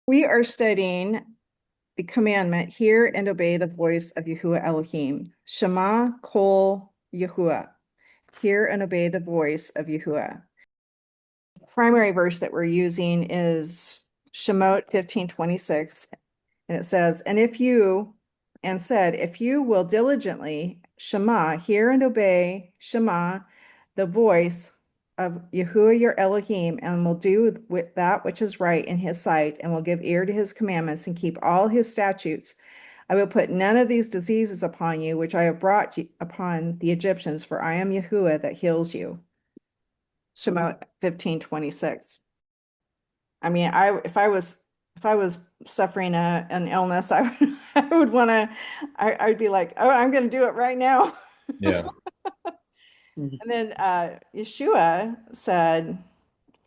We are studying the commandment, hear and obey the voice of Yahuwah Elohim. Shema Qol Yahuah. Hear and obey the voice of Yahuwah. The primary verse that we're using is Shemot 15:26. And it says, if you will diligently Shema, hear and obey Shema, the voice of Yahuwah your Elohim, and will do with that which is right in his sight, and will give ear to his commandments and keep all his statutes. I will put none of these diseases upon you, which I have brought upon the Egyptians, for I am Yahuwah that heals you. Shemot 15:26. I mean, if I was suffering an illness, I would want to I'd be like, oh, I'm going to do it right now. Yeah. And then Yeshua said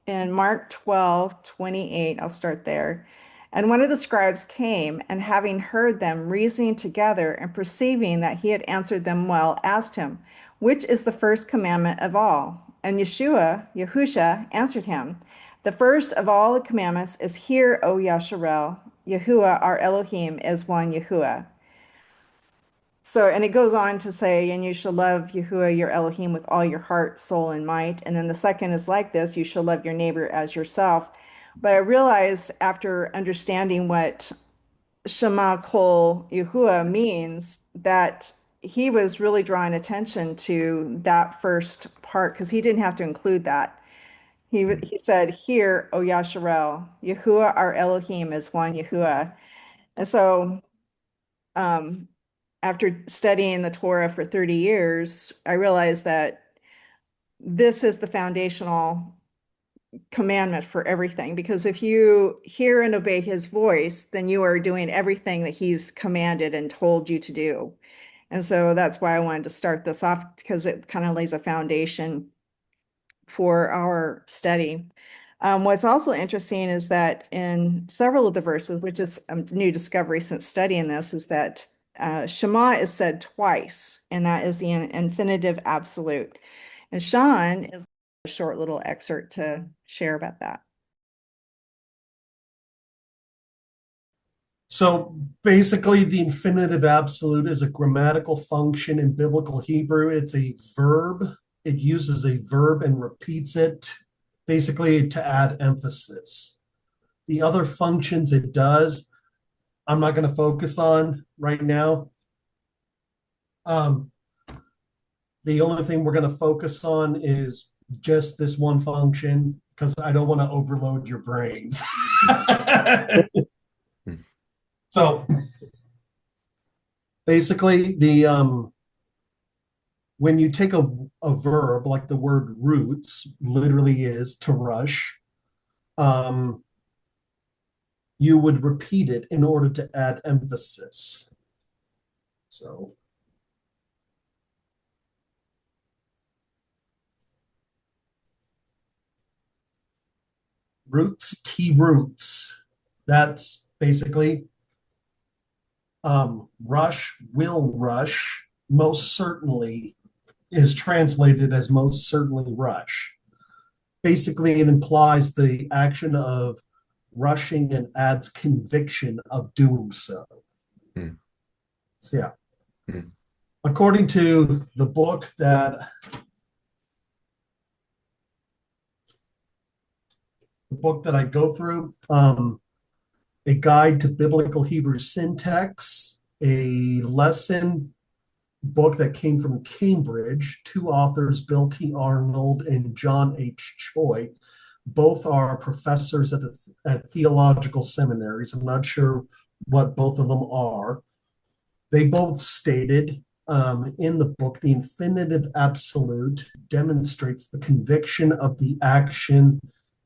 in Mark 12:28, I'll start there. And one of the scribes came, and having heard them reasoning together and perceiving that he had answered them well, asked him, which is the first commandment of all? And Yahusha, answered him, the first of all the commandments is, Hear, O Yasharel, Yahuwah our Elohim is one Yahuwah. So, and it goes on to say, and you shall love Yahuwah your Elohim with all your heart, soul, and might. And then the second is like this, you shall love your neighbor as yourself. But I realized after understanding what Shema Qol Yahuah means that he was really drawing attention to that first part because he didn't have to include that. He said, Hear, O Yasharel, Yahuwah our Elohim is one Yahuwah. And so um, after studying the Torah for 30 years, I realized that this is the foundational commandment for everything. Because if you hear and obey his voice, then you are doing everything that he's commanded and told you to do. And so that's why I wanted to start this off because it kind of lays a foundation for our study. What's also interesting is that in several of the verses, which is a new discovery since studying this, is that Shema is said twice, and that is the infinitive absolute. And Sean is a short little excerpt to share about that. So basically, the infinitive absolute is a grammatical function in biblical Hebrew. It's a verb. It uses a verb and repeats it, basically to add emphasis. The other functions it does, I'm not going to focus on right now. Um, the only thing we're going to focus on is just this one function because I don't want to overload your brains. So basically, the when you take a verb like the word roots literally is to rush, um, you would repeat it in order to add emphasis. So roots, T roots. That's basically rush, will rush, most certainly is translated as most certainly rush. Basically, it implies the action of rushing and adds conviction of doing so. Hmm. So, yeah. Hmm. According to the book that I go through, a guide to biblical Hebrew syntax, a lesson book that came from Cambridge, two authors, Bill T. Arnold and John H. Choi. Both are professors at theological seminaries. I'm not sure what both of them are. They both stated in the book, the infinitive absolute demonstrates the conviction of the action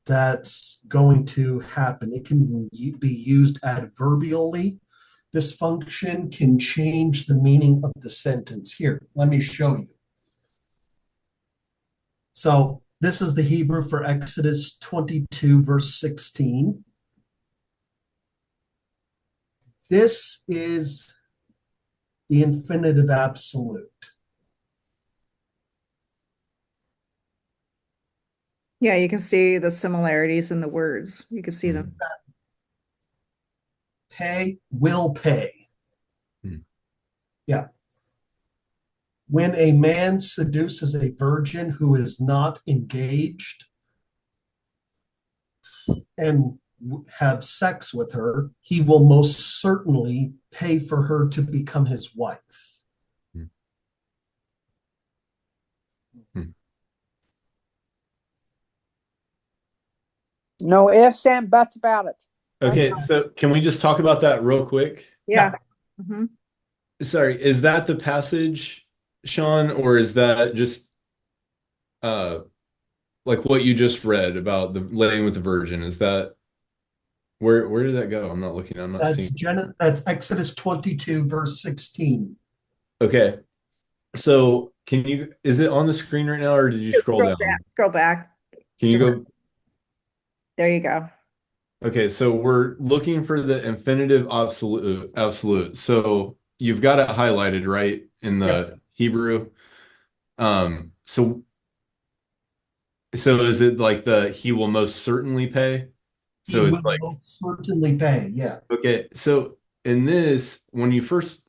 that's going to happen. It can be used adverbially. This function can change the meaning of the sentence. Here, let me show you. So this is the Hebrew for Exodus 22, verse 16. This is the infinitive absolute. Yeah, you can see the similarities in the words. You can see them. Pay will pay. Hmm. Yeah. When a man seduces a virgin who is not engaged and have sex with her, he will most certainly pay for her to become his wife. Hmm. Hmm. No ifs and buts about it. Okay, That's so can we just talk about that real quick? Yeah. Yeah, Mhm. Sorry, is that the passage, Sean, or is that just uh like what you just read about the laying with the virgin? Is that where did that go? I'm not looking, I'm not seeing. that's Exodus 22, verse 16. Okay. So is it on the screen right now or did you scroll Scroll back. down? Scroll back. Can you go? There you go. Okay, so we're looking for the infinitive absolute. So you've got it highlighted, right, in Yes, the Hebrew. So is it like the he will most certainly pay? he So it's will like, most certainly pay. Yeah, okay, so in this, when you first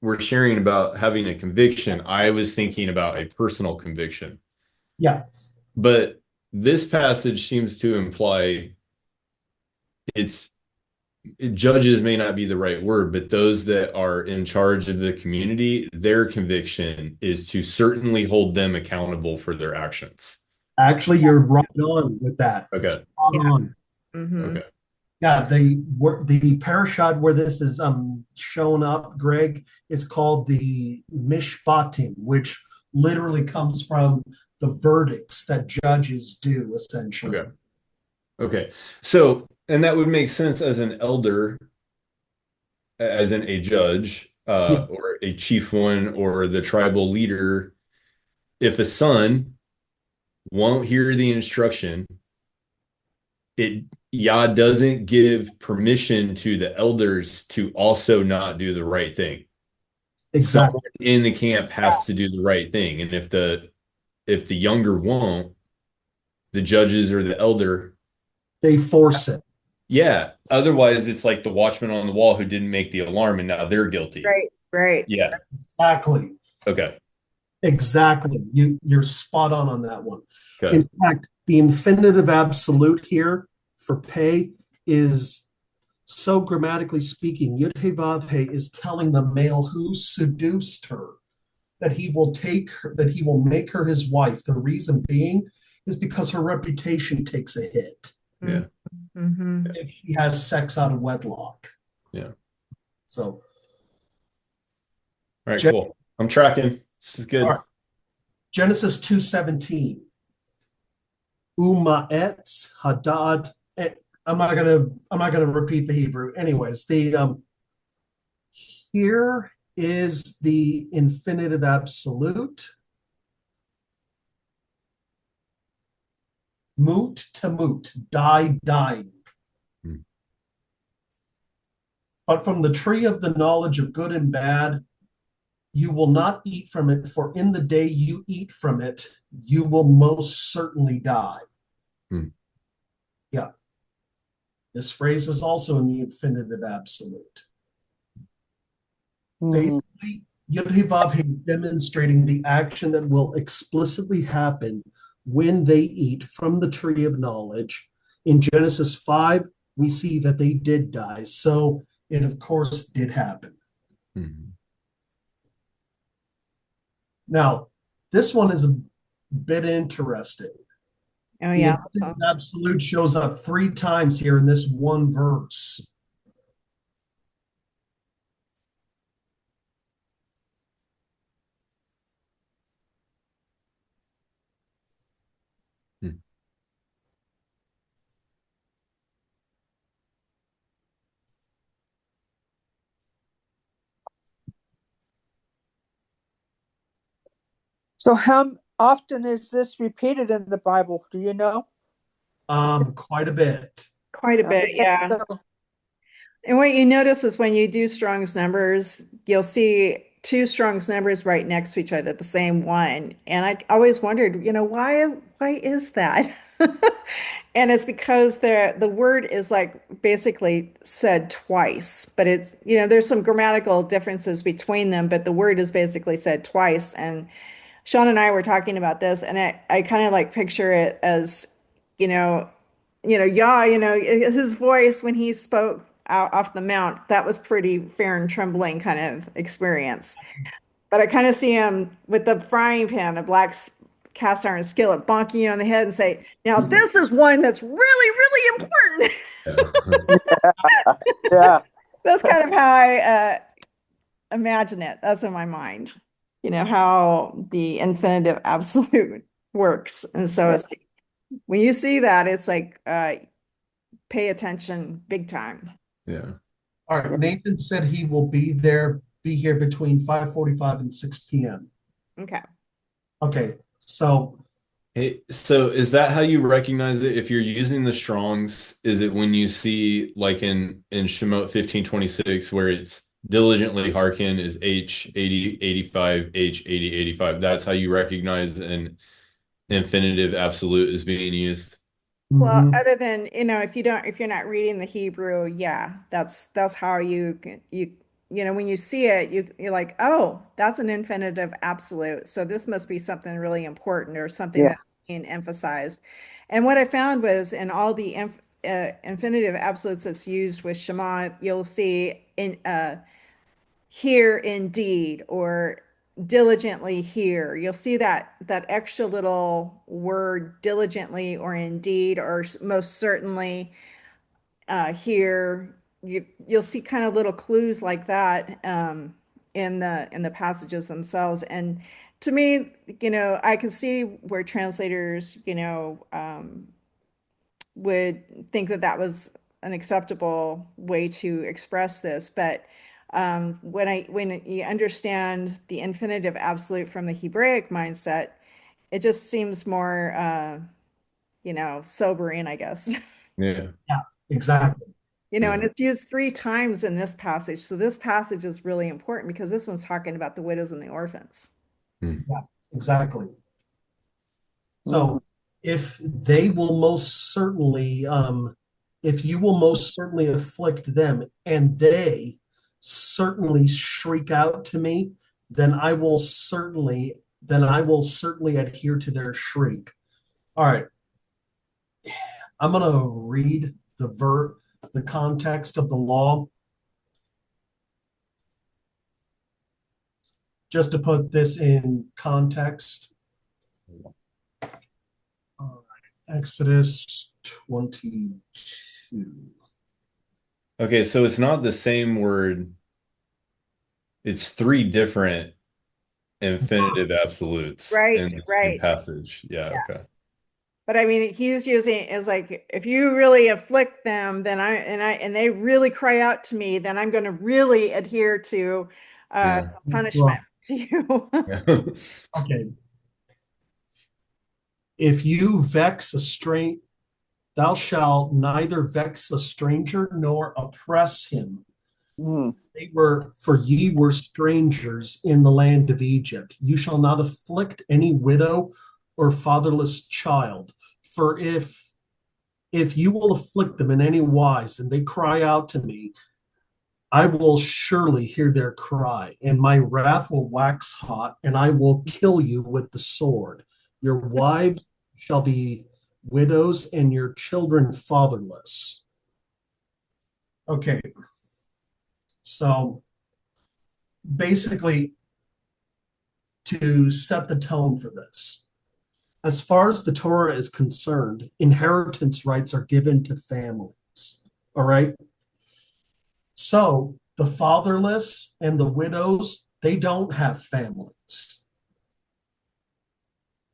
were sharing about having a conviction, I was thinking about a personal conviction. yes, But this passage seems to imply it's judges may not be the right word, but those that are in charge of the community, their conviction is to certainly hold them accountable for their actions. actually, you're right on with that. Okay. Spot Yeah. on. Hmm. Okay. Yeah, the parashad where this is shown up, Greg, is called the mishpatim, which literally comes from the verdicts that judges do, essentially. Okay. Okay. So, and that would make sense as an elder, as in a judge, Yeah, or a chief one, or the tribal leader. If a son won't hear the instruction, it Yah doesn't give permission to the elders to also not do the right thing. Someone exactly. in the camp has to do the right thing, and if the younger won't, the judges or the elder, They force it. yeah. Otherwise, it's like the watchman on the wall who didn't make the alarm, and now they're guilty. Right. Right. Yeah. Exactly. Okay. Exactly. You're spot on that one. Okay. In fact, the infinitive absolute here for pay is so grammatically speaking, Yud He Vav He is telling the male who seduced her that he will that he will make her his wife. The reason being is because her reputation takes a hit Yeah. Mm-hmm. if she has sex out of wedlock. Yeah. So, All right, cool. I'm tracking. This is good. Genesis 2:17. Umaetz hadad. I'm not gonna repeat the Hebrew. Anyways, the here is the infinitive absolute. Moot to moot, die, dying. Hmm. But from the tree of the knowledge of good and bad, you will not eat from it, for in the day you eat from it, you will most certainly die. Hmm. Yeah. This phrase is also in the infinitive absolute. Mhm. Basically, Yud-Heh-Vav-Heh is demonstrating the action that will explicitly happen when they eat from the tree of knowledge. In Genesis 5, we see that they did die. So it, of course, did happen. Hmm. Now, this one is a bit interesting. Oh The yeah. infinitive absolute shows up 3 times here in this one verse. Hmm. So, how often is this repeated in the Bible? Do you know? Quite a bit. Quite a I bit, would think yeah. so. And what you notice is when you do Strong's numbers, you'll see two Strong's numbers right next to each other, the same one. And I always wondered, why is that? And it's because the word is like basically said twice, but it's, there's some grammatical differences between them, but the word is basically said twice. And Sean and I were talking about this, and I kind of like picture it as, you know, Yah, his voice when he spoke out off the mount, that was pretty fear and trembling kind of experience. But I kind of see him with the frying pan, a black cast iron skillet, bonking you on the head and say, "Now this is one that's really, really important." Yeah. Yeah. That's kind of how I imagine it. That's in my mind. How the infinitive absolute works. And so it's like, when you see that, it's like pay attention big time. Yeah. All right. Nathan said he will be here between 5:45 and 6 p.m. Okay. Okay. So Hey, so is that how you recognize it? If you're using the Strongs, is it when you see like in Shemot 15:26 where it's diligently hearken is H 80 85 H 80 85? That's how you recognize an infinitive absolute is being used. Well, mhm. other than, if you're not reading the Hebrew, yeah, that's how when you see it, you're like, oh, that's an infinitive absolute. So this must be something really important or something Yeah. that's being emphasized. And what I found was in all the infinitive absolutes that's used with Shema, you'll see here indeed or diligently here. You'll see that extra little word diligently or indeed or most certainly here. You'll see kind of little clues like that in the passages themselves. And to me, I can see where translators, would think that that was an acceptable way to express this. But when you understand the infinitive absolute from the Hebraic mindset, it just seems more, sobering, I guess. Yeah. Yeah, exactly. And Yeah. it's used three times in this passage. So this passage is really important because this one's talking about the widows and the orphans. Hmm. Yeah, exactly. Mhm. So if they will most certainly, if you will most certainly afflict them and they certainly shriek out to me, then I will certainly adhere to their shriek. All right. I'm going to read the context of the law, just to put this in context. All right. Exodus 22. Okay, so it's not the same word. It's three different infinitive absolutes Right, in the same right. passage. Yeah, Yeah. okay. But I mean, he was using it as like, if you really afflict them, then and they really cry out to me, then I'm going to really adhere to Yeah. some punishment Well, to you. Yeah. okay. If you vex a stranger, thou shalt neither vex a stranger nor oppress him. Mhm. For ye were strangers in the land of Egypt. You shall not afflict any widow or fatherless child. For if you will afflict them in any wise, and they cry out to me, I will surely hear their cry, and my wrath will wax hot, and I will kill you with the sword. Your wives shall be widows, and your children fatherless. Okay, so basically, to set the tone for this, as far as the Torah is concerned, inheritance rights are given to families. All right. So the fatherless and the widows, they don't have families.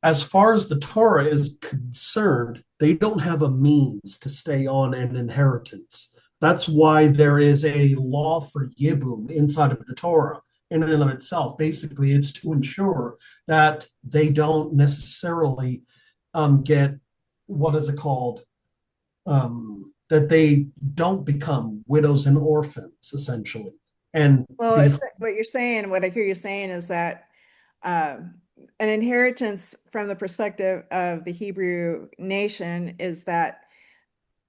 As far as the Torah is concerned, they don't have a means to stay on an inheritance. That's why there is a law for Yibum inside of the Torah in and of itself. Basically, it's to ensure that they don't necessarily get what is it called? That they don't become widows and orphans, essentially. And Well, the it's what you're saying, what I hear you saying is that an inheritance from the perspective of the Hebrew nation is that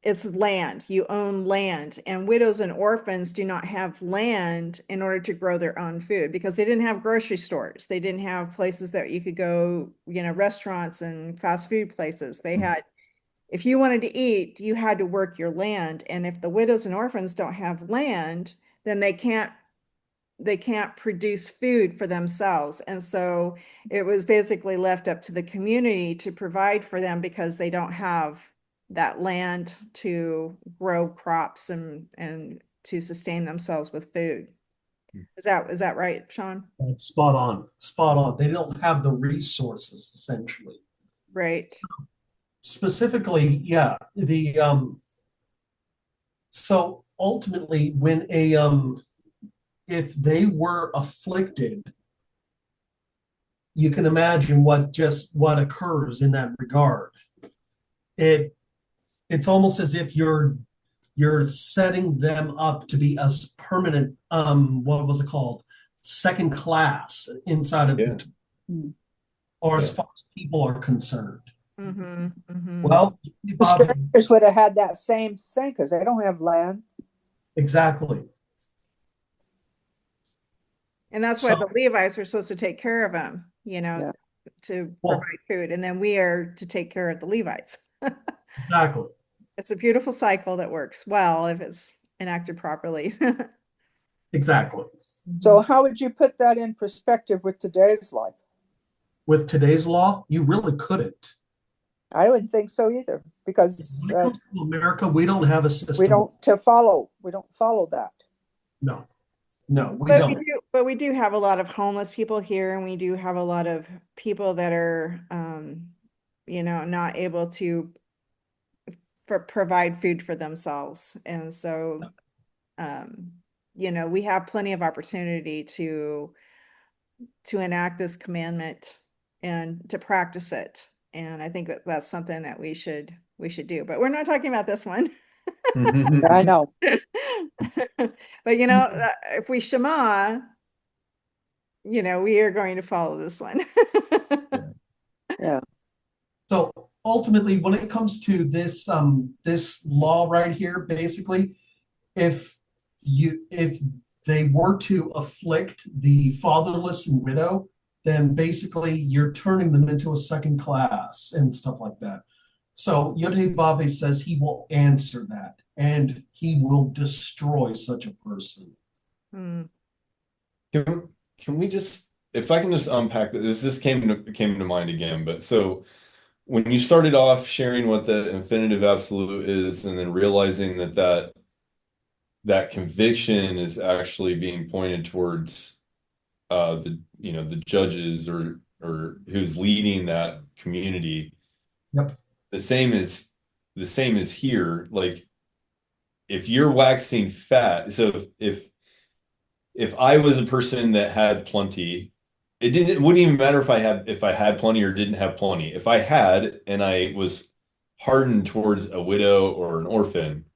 it's land. You own land, and widows and orphans do not have land in order to grow their own food because they didn't have grocery stores. They didn't have places that you could go, restaurants and fast food places. They had, if you wanted to eat, you had to work your land. And if the widows and orphans don't have land, then they can't produce food for themselves. And so it was basically left up to the community to provide for them because they don't have that land to grow crops and to sustain themselves with food. Is that right, Sean? That's spot on, spot on. They don't have the resources essentially. Right. Specifically, yeah, so ultimately when if they were afflicted, you can imagine what occurs in that regard. It it's almost as if you're setting them up to be as permanent, what was it called? Second class inside of Yeah. the, or as Yeah. far as people are concerned. Mm-hmm. Mm-hmm. Well, The strangers would have had that same thing because they don't have land. exactly. And that's why So, the Levites were supposed to take care of them, Yeah. to well, provide food. And then we are to take care of the Levites. exactly, It's a beautiful cycle that works well if it's enacted properly. exactly. So how would you put that in perspective with today's life? With today's law, you really couldn't. I wouldn't think so either, because When it comes to America, we don't have a system. we don't follow that. No, no, we But we don't. do, but we do have a lot of homeless people here, and we do have a lot of people that are, not able to provide food for themselves. And so, um, we have plenty of opportunity to enact this commandment and to practice it. And I think that that's something that we should do. But we're not talking about this one. I know. But if we Shema, we are going to follow this one. Yeah. So ultimately, when it comes to this law right here, basically, if if they were to afflict the fatherless and widow, then basically you're turning them into a second class and stuff like that. So Yodhe says he will answer that and he will destroy such a person. Hmm. Can we just, if I can just unpack this, this came to mind again, but so when you started off sharing what the infinitive absolute is and then realizing that conviction is actually being pointed towards the judges or who's leading that community. Yep. The same as here. Like if you're waxing fat, so if I was a person that had plenty, it wouldn't even matter if I had plenty or didn't have plenty. If I had and I was hardened towards a widow or an orphan,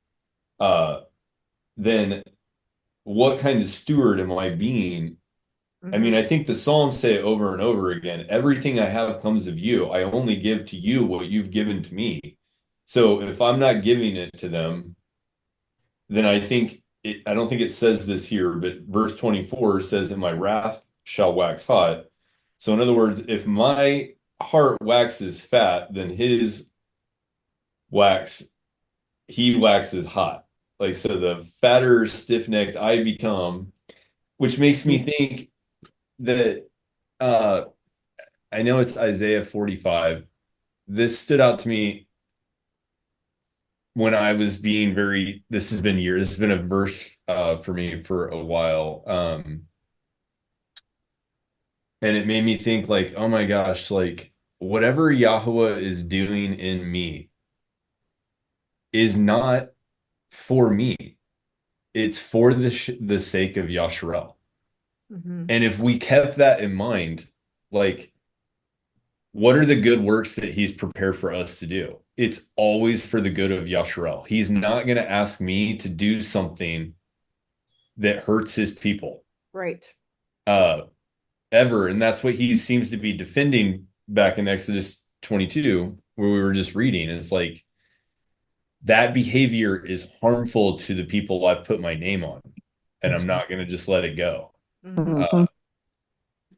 then what kind of steward am I being? I mean, I think the Psalms say over and over again, everything I have comes of you. I only give to you what you've given to me. So if I'm not giving it to them, then I don't think it says this here, but verse 24 says that my wrath shall wax hot. So in other words, if my heart waxes fat, then wax, he waxes hot. Like, so the fatter, stiff-necked I become, which makes me think that, uh, I know it's Isaiah 45. This stood out to me when I was being this has been years, this has been a verse for me for a while. And it made me think like, oh my gosh, like whatever Yahuwah is doing in me is not for me. It's for the sake of Yasharel. Mhm. And if we kept that in mind, like what are the good works that he's prepared for us to do? It's always for the good of Yasharel. He's not going to ask me to do something that hurts his people Right. uh, ever. And that's what he seems to be defending back in Exodus 22, where we were just reading. It's like, that behavior is harmful to the people I've put my name on, and I'm not going to just let it go. Mhm.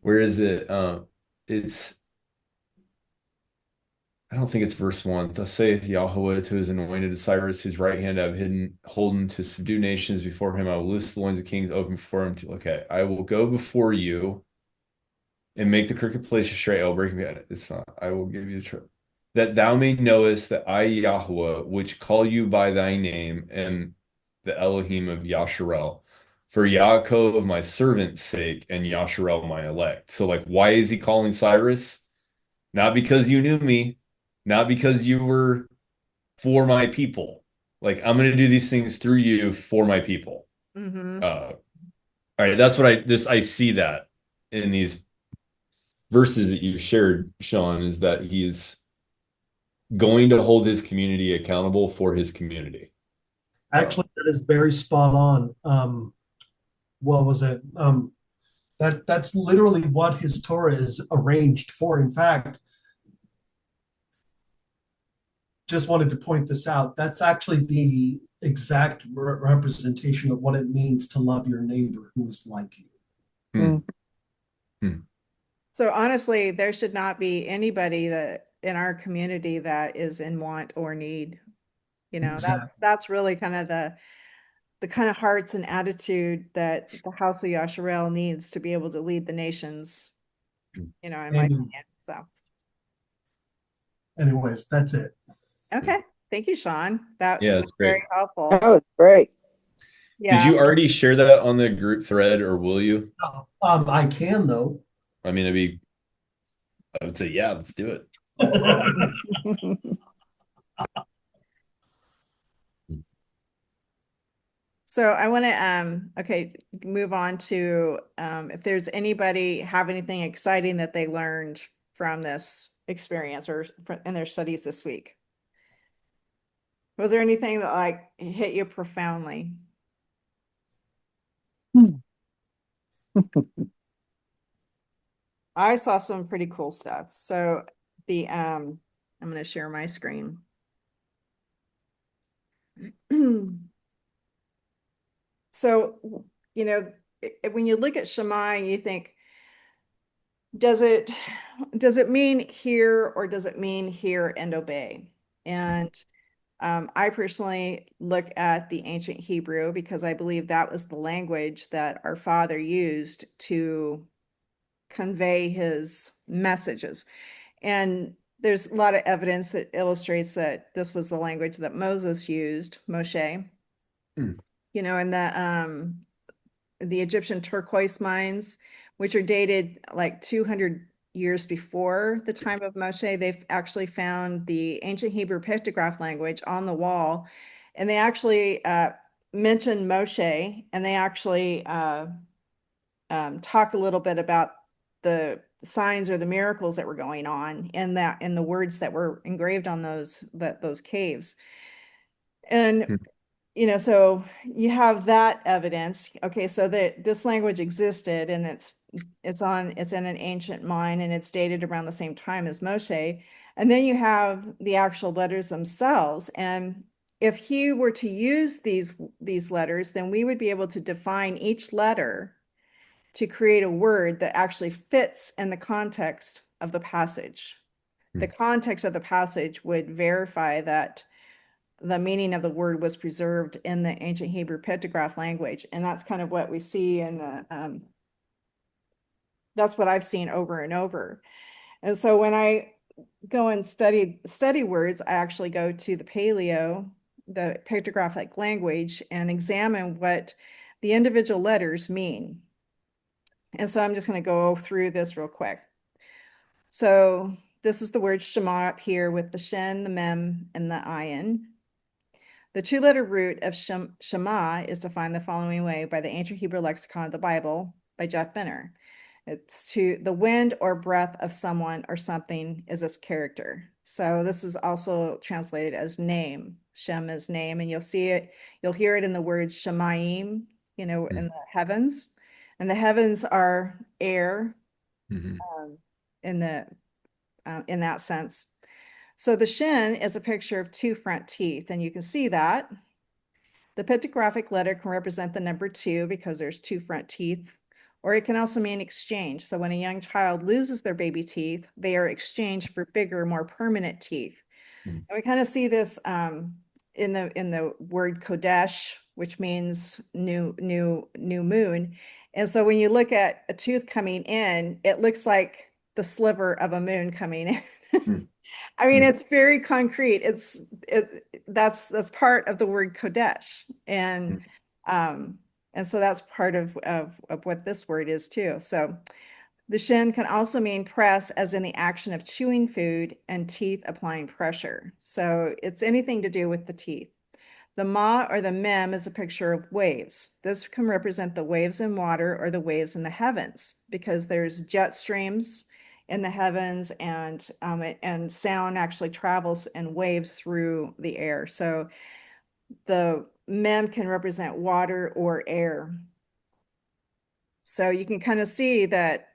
Where is it? It's I don't think it's verse one. Thus saith Yahweh to his anointed Cyrus, whose right hand I have hidden, holden to subdue nations before him. I will loose the loins of kings, open before him. Okay, I will go before you and make the crooked places straight. I will break me. It's not. I will give you the truth. That thou may knowest that I, Yahweh, which call you by thy name, am the Elohim of Yasharel, for Yaakov my servant's sake, and Yasharel my elect. So, like, why is he calling Cyrus? Not because you knew me, not because you were for my people. Like, I'm going to do these things through you for my people. Mhm. All right, that's what I see that in these verses that you shared, Sean, is that he's going to hold his community accountable for his community. Actually, that is very spot on. What was it? That's literally what his Torah is arranged for. In fact, just wanted to point this out. That's actually the exact representation of what it means to love your neighbor who is like you. Hmm. Hmm. So honestly, there should not be anybody that in our community that is in want or need. You know, Exactly. that's really kind of the kind of hearts and attitude that the House of Yasharel needs to be able to lead the nations, you know, in my Amen. opinion. So, Anyways, that's it. okay. Thank you, Sean. That Yeah, was it's very great. helpful. That was great. Did Yeah. you already share that on the group thread, or will you? I can though. I mean, I would say, yeah, let's do it. So I want to okay, move on to if there's anybody have anything exciting that they learned from this experience or in their studies this week. Was there anything that like hit you profoundly? I saw some pretty cool stuff. So the I'm going to share my screen. So, you know, when you look at Shema, you think, does it mean hear or does it mean hear and obey? And I personally look at the ancient Hebrew because I believe that was the language that our father used to convey his messages. And there's a lot of evidence that illustrates that this was the language that Moses used, Moshe. Hmm. You know, and the Egyptian turquoise mines, which are dated like 200 years before the time of Moshe, they've actually found the ancient Hebrew pictograph language on the wall. And they actually mention Moshe, and they actually talk a little bit about the signs or the miracles that were going on in the words that were engraved on those caves. And Hmm. you know, so you have that evidence. Okay, so that this language existed and it's in an ancient mine and it's dated around the same time as Moshe. And then you have the actual letters themselves. And if he were to use these letters, then we would be able to define each letter to create a word that actually fits in the context of the passage. Hmm. The context of the passage would verify that the meaning of the word was preserved in the ancient Hebrew pictograph language. And that's kind of what we see in that's what I've seen over and over. And so when I go and study words, I actually go to the paleo, the pictographic language, and examine what the individual letters mean. And so I'm just going to go through this real quick. So this is the word Shema up here with the shin, the mem, and the ayin. The two-letter root of Shema is defined the following way by the Ancient Hebrew Lexicon of the Bible by Jeff Benner. It's to the wind or breath of someone or something is its character. So this is also translated as name. Shem is name, and you'll hear it in the words Shemaim, you know, Hmm. in the heavens. And the heavens are air Hmm. um, in the in that sense. So the shin is a picture of two front teeth, and you can see that. The pictographic letter can represent the number 2 because there's two front teeth, or it can also mean exchange. So when a young child loses their baby teeth, they are exchanged for bigger, more permanent teeth. And we kind of see this in the word Kodesh, which means new moon. And so when you look at a tooth coming in, it looks like the sliver of a moon coming in. Mm. I mean, Mm. it's very concrete. That's part of the word Kodesh. Um, and so that's part of what this word is too. So the shin can also mean press, as in the action of chewing food, and teeth applying pressure. So it's anything to do with the teeth. The ma or the mem is a picture of waves. This can represent the waves in water or the waves in the heavens, because there's jet streams in the heavens, and sound actually travels in waves through the air. So the mem can represent water or air. So you can kind of see that,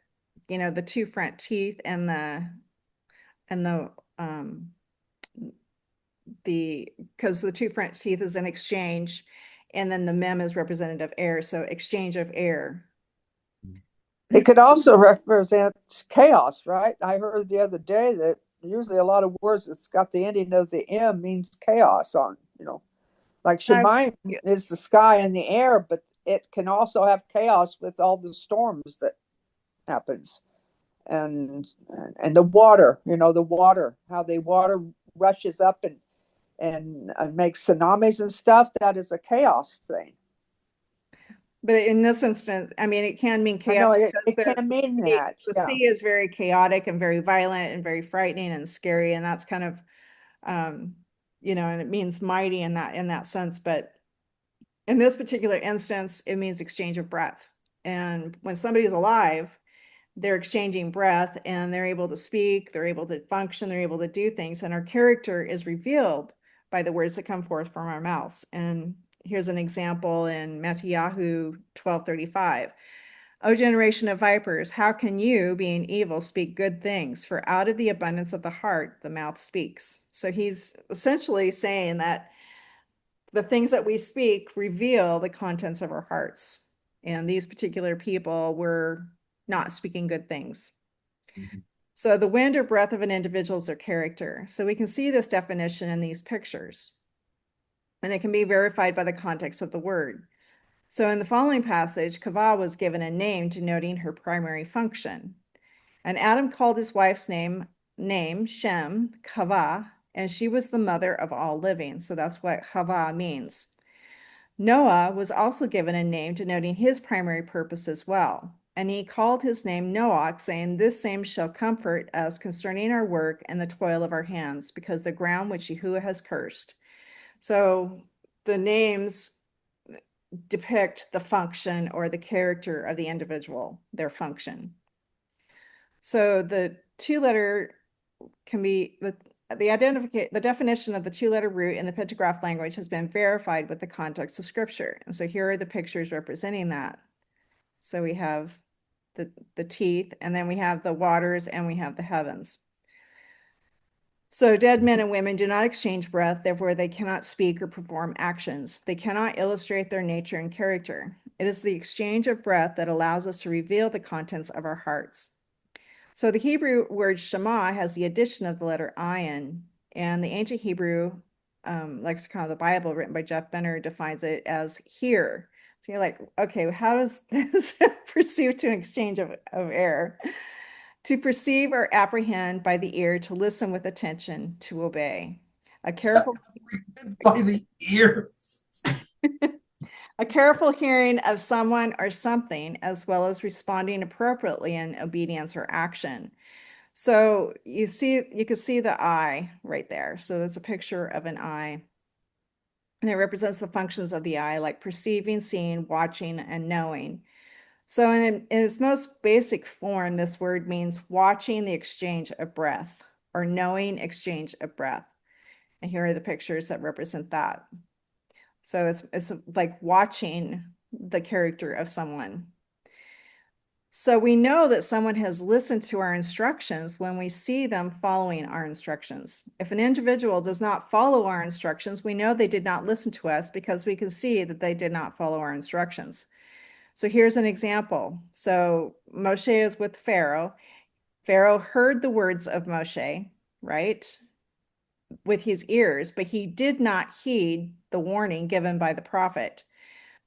the two front teeth and um because the two front teeth is an exchange, and then the mem is representative air, so exchange of air. It could also represent chaos, right? I heard the other day that usually a lot of words that's got the ending of the M means chaos on, like Shemayim is the sky and the air, but it can also have chaos with all the storms that happens. And the water, how the water rushes up and makes tsunamis and stuff. That is a chaos thing. But in this instance, I mean, it can mean I know chaos because it can mean that. the Yeah. sea is very chaotic and very violent and very frightening and scary, and that's kind of, and it means mighty in that sense. But in this particular instance, it means exchange of breath. And when somebody's alive, they're exchanging breath, and they're able to speak, they're able to function, they're able to do things. And our character is revealed by the words that come forth from our mouths. And here's an example in Matthew 12:35. O generation of vipers, how can you, being evil, speak good things? For out of the abundance of the heart, the mouth speaks. So he's essentially saying that the things that we speak reveal the contents of our hearts. And these particular people were not speaking good things. Mhm. So the wind or breath of an individual is their character. So we can see this definition in these pictures, and it can be verified by the context of the word. So in the following passage, Kavah was given a name denoting her primary function. And Adam called his wife's name Shem, Kavah, and she was the mother of all living. So that's what Kavah means. Noah was also given a name denoting his primary purpose as well. And he called his name Noach, saying, this same shall comfort us concerning our work and the toil of our hands, because the ground which Yahuwah has cursed. So the names depict the function or the character of the individual, their function. So the two-letter can be the definition of the two-letter root in the pictograph language has been verified with the context of scripture. And so here are the pictures representing that. So we have the teeth, and then we have the waters, and we have the heavens. So dead men and women do not exchange breath, therefore they cannot speak or perform actions. They cannot illustrate their nature and character. It is the exchange of breath that allows us to reveal the contents of our hearts. So the Hebrew word Shema has the addition of the letter ayin, and the ancient Hebrew lexicon of the Bible, written by Jeff Benner, defines it as hear. So you're like, okay, how does this perceive to an exchange of air? To perceive or apprehend by the ear, to listen with attention, to obey. A careful By the ear. A careful hearing of someone or something, as well as responding appropriately in obedience or action. So you can see the eye right there. So there's a picture of an eye, and it represents the functions of the eye, like perceiving, seeing, watching, and knowing. So in its most basic form, this word means watching the exchange of breath, or knowing exchange of breath. And here are the pictures that represent that. So it's like watching the character of someone. So we know that someone has listened to our instructions when we see them following our instructions. If an individual does not follow our instructions, we know they did not listen to us because we can see that they did not follow our instructions. So here's an example. So Moshe is with Pharaoh. Pharaoh heard the words of Moshe, right, with his ears, but he did not heed the warning given by the prophet.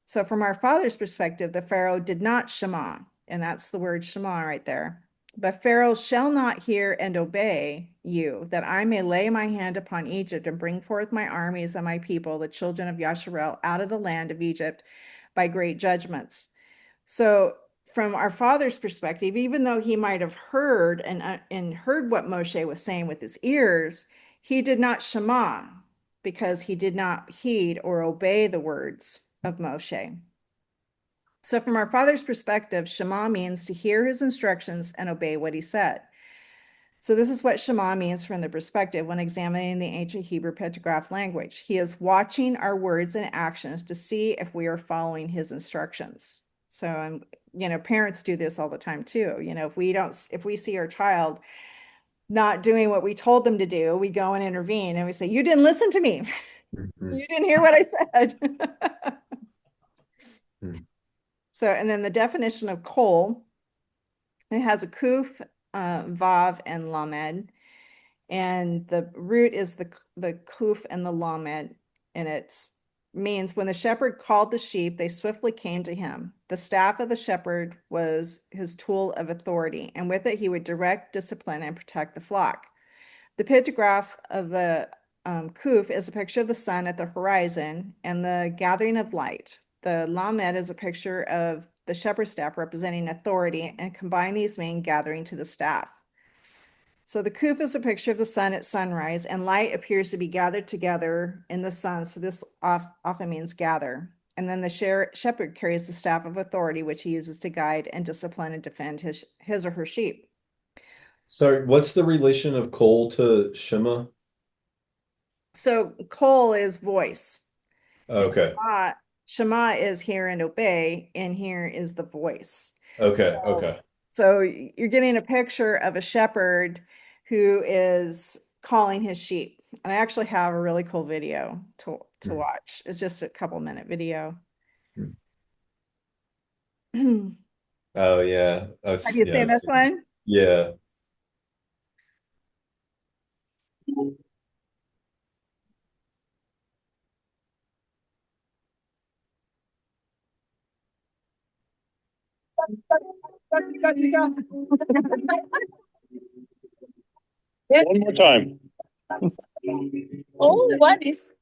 So from our father's perspective, the Pharaoh did not Shema, and that's the word Shema right there. But Pharaoh shall not hear and obey you, that I may lay my hand upon Egypt and bring forth my armies and my people, the children of Yasharel, out of the land of Egypt by great judgments. So from our father's perspective, even though he might have heard and heard what Moshe was saying with his ears, he did not Shema because he did not heed or obey the words of Moshe. So from our father's perspective, Shema means to hear his instructions and obey what he said. So this is what Shema means from the perspective when examining the ancient Hebrew petrograph language. He is watching our words and actions to see if we are following his instructions. So parents do this all the time too. If we see our child not doing what we told them to do, we go and intervene and we say, you didn't listen to me. You didn't hear what I said. So, and then the definition of kol, it has a kuf, vav, and lamed. And the root is the kuf and the lamed. And it means when the shepherd called the sheep, they swiftly came to him. The staff of the shepherd was his tool of authority, and with it he would direct, discipline, and protect the flock. The pictograph of the kuf is a picture of the sun at the horizon and the gathering of light. The lamed is a picture of the shepherd's staff representing authority, and combine these mean gathering to the staff. So the kuf is a picture of the sun at sunrise, and light appears to be gathered together in the sun. So this often means gather. And then the shepherd carries the staff of authority, which he uses to guide and discipline and defend his or her sheep. Sorry, what's the relation of Cole to Shema? So kol is voice. And Okay. Shema is hear and obey, and here is the voice. Okay. Okay. So you're getting a picture of a shepherd who is calling his sheep. And I actually have a really cool video to watch. It's just a couple-minute video. Oh yeah. Have you seen this one? Yeah. One more time. Oh, what is?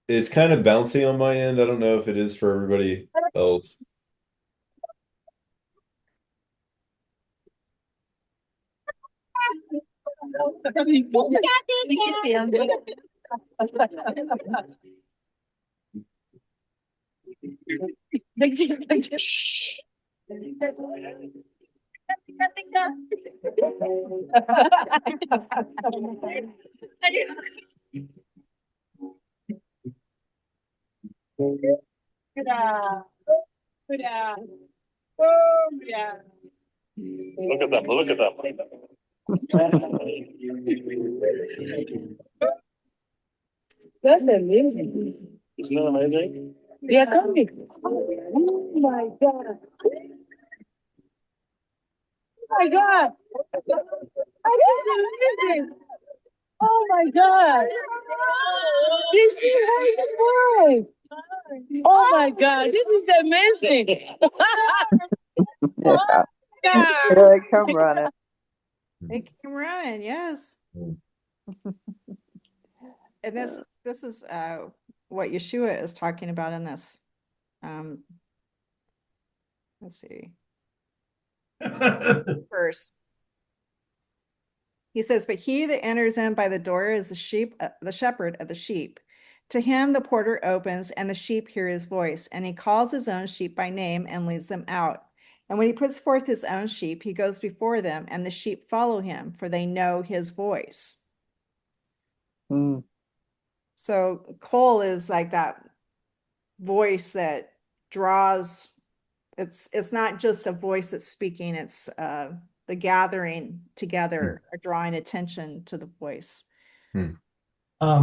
It's kind of bouncy on my end. I don't know if it is for everybody else. Look at them. Look at them. That's amazing. Isn't that amazing? They are coming. Oh my God. Oh my God. I can't believe it. Oh my God. This is boy. Oh my God. This is amazing. Yeah. God. Here they come running. They came running, yes. And this is what Yeshua is talking about in this. Let's see. Verse. He says, but he that enters in by the door is the shepherd of the sheep. To him the porter opens, and the sheep hear his voice, and he calls his own sheep by name and leads them out. And when he puts forth his own sheep, he goes before them, and the sheep follow him, for they know his voice. Mm. So Qol is like that voice that draws. It's not just a voice that's speaking, it's the gathering together are drawing attention to the voice. Hmm. Go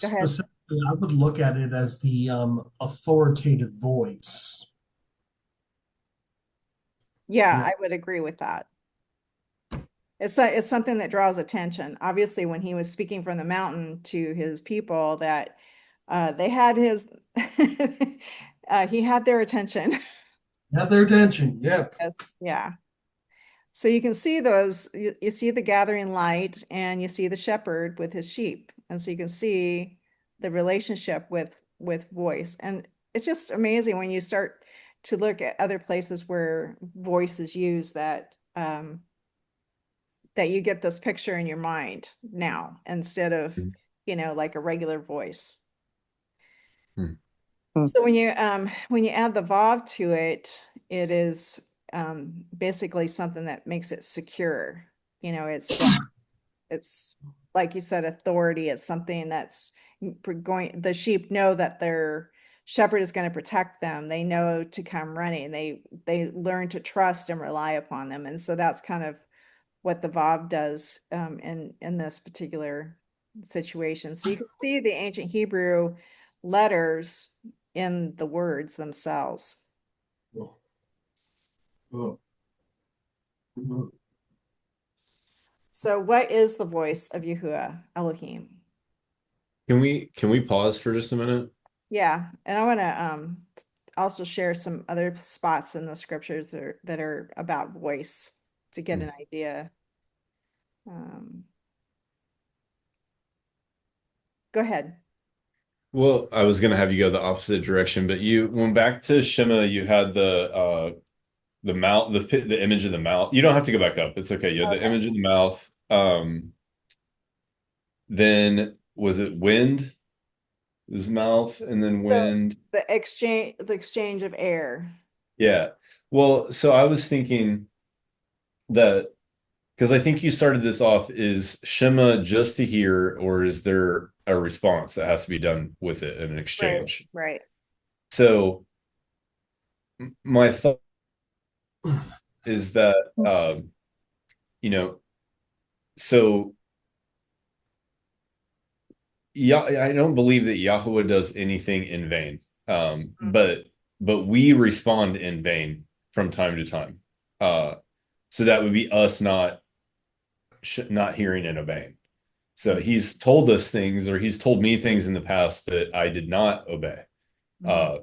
ahead. Specifically, I would look at it as the authoritative voice. Yeah, Yeah. I would agree with that. It's something that draws attention. Obviously, when he was speaking from the mountain to his people, that they had his he had their attention. Have their attention. Yep. Yes, yeah. So you can see those, you see the gathering light and you see the shepherd with his sheep. And so you can see the relationship with voice. And it's just amazing when you start to look at other places where voice is used that that you get this picture in your mind now instead of, like a regular voice. Hmm. So when you add the vav to it, it is basically something that makes it secure. It's like you said, authority. It's something that's going. The sheep know that their shepherd is going to protect them. They know to come running. They learn to trust and rely upon them, and so that's kind of what the vav does in this particular situation. So you can see the ancient Hebrew letters in the words themselves. Oh. Oh. Oh. So what is the voice of Yahuwah Elohim? Can we pause for just a minute? Yeah, and I want to also share some other spots in the scriptures that are about voice to get an idea. Um, go ahead. Well, I was gonna have you go the opposite direction, but you went back to Shema, you had the mouth, the image of the mouth. You don't have to go back up. It's okay. You had the Okay. image of the mouth. Then was it wind? His mouth, and then So wind. the exchange of air. Yeah. Well, so I was thinking that because I think you started this off, is Shema just to hear, or is there a response that has to be done with it in an Right, exchange? right. So my thought is that you know, so yeah, I don't believe that Yahweh does anything in vain. But we respond in vain from time to time. So that would be us not hearing and obeying. So he's told us things, or he's told me things in the past that I did not obey. Mhm. Uh,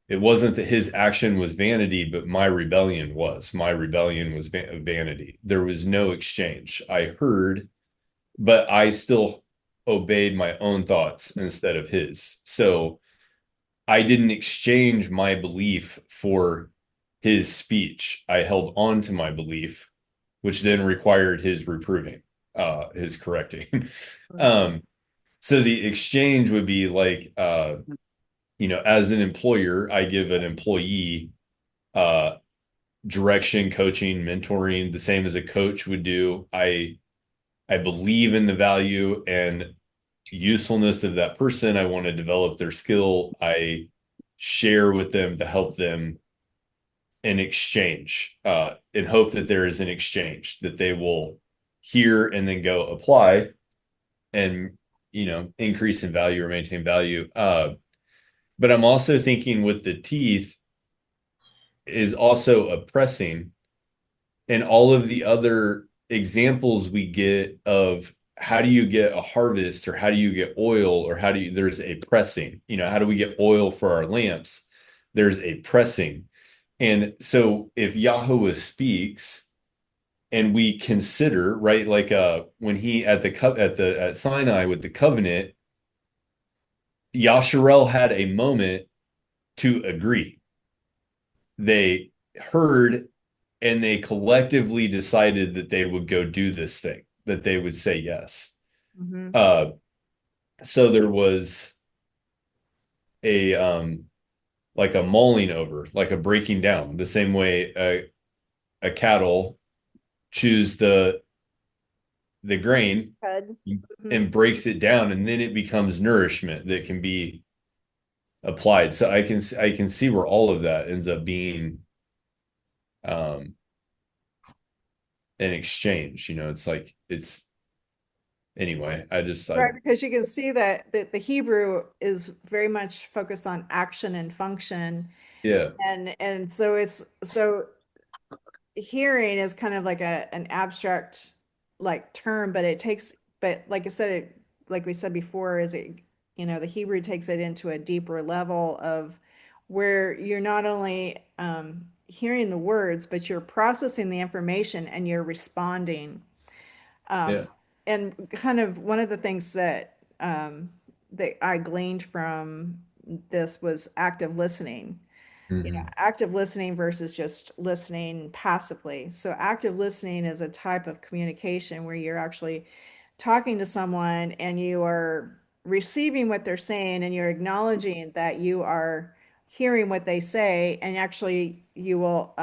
it wasn't that his action was vanity, but my rebellion was. My rebellion was vanity. There was no exchange. I heard, but I still obeyed my own thoughts instead of his. So I didn't exchange my belief for his speech. I held on to my belief, which then required his reproving, his correcting. um, so the exchange would be like, as an employer, I give an employee uh, direction, coaching, mentoring, the same as a coach would do. I believe in the value and usefulness of that person. I want to develop their skill. I share with them to help them in exchange, and hope that there is an exchange that they will hear and then go apply and increase in value or maintain value. But I'm also thinking with the teeth is also oppressing, and all of the other examples we get of how do you get a harvest, or how do you get oil, or there's a pressing, how do we get oil for our lamps? There's a pressing. And so if Yahweh speaks and we consider, right, like when he at Sinai with the covenant, Yasharel had a moment to agree. They heard and they collectively decided that they would go do this thing, that they would say yes. Mhm. Uh, so there was a like a mulling over, like a breaking down, the same way a cattle chews the grain Good. Mhm. and breaks it down, and then it becomes nourishment that can be applied. So I can see where all of that ends up being um an exchange. It's like it's anyway. I Right, because you can see that the Hebrew is very much focused on action and function, yeah, and so it's so hearing is kind of like an abstract like term, but it takes, but like I said, like we said before, is it, the Hebrew takes it into a deeper level of where you're not only hearing the words, but you're processing the information and you're responding. yeah. Um, and kind of one of the things that I gleaned from this was active listening. Hmm. Active listening versus just listening passively. So active listening is a type of communication where you're actually talking to someone and you are receiving what they're saying and you're acknowledging that you are hearing what they say, and actually you will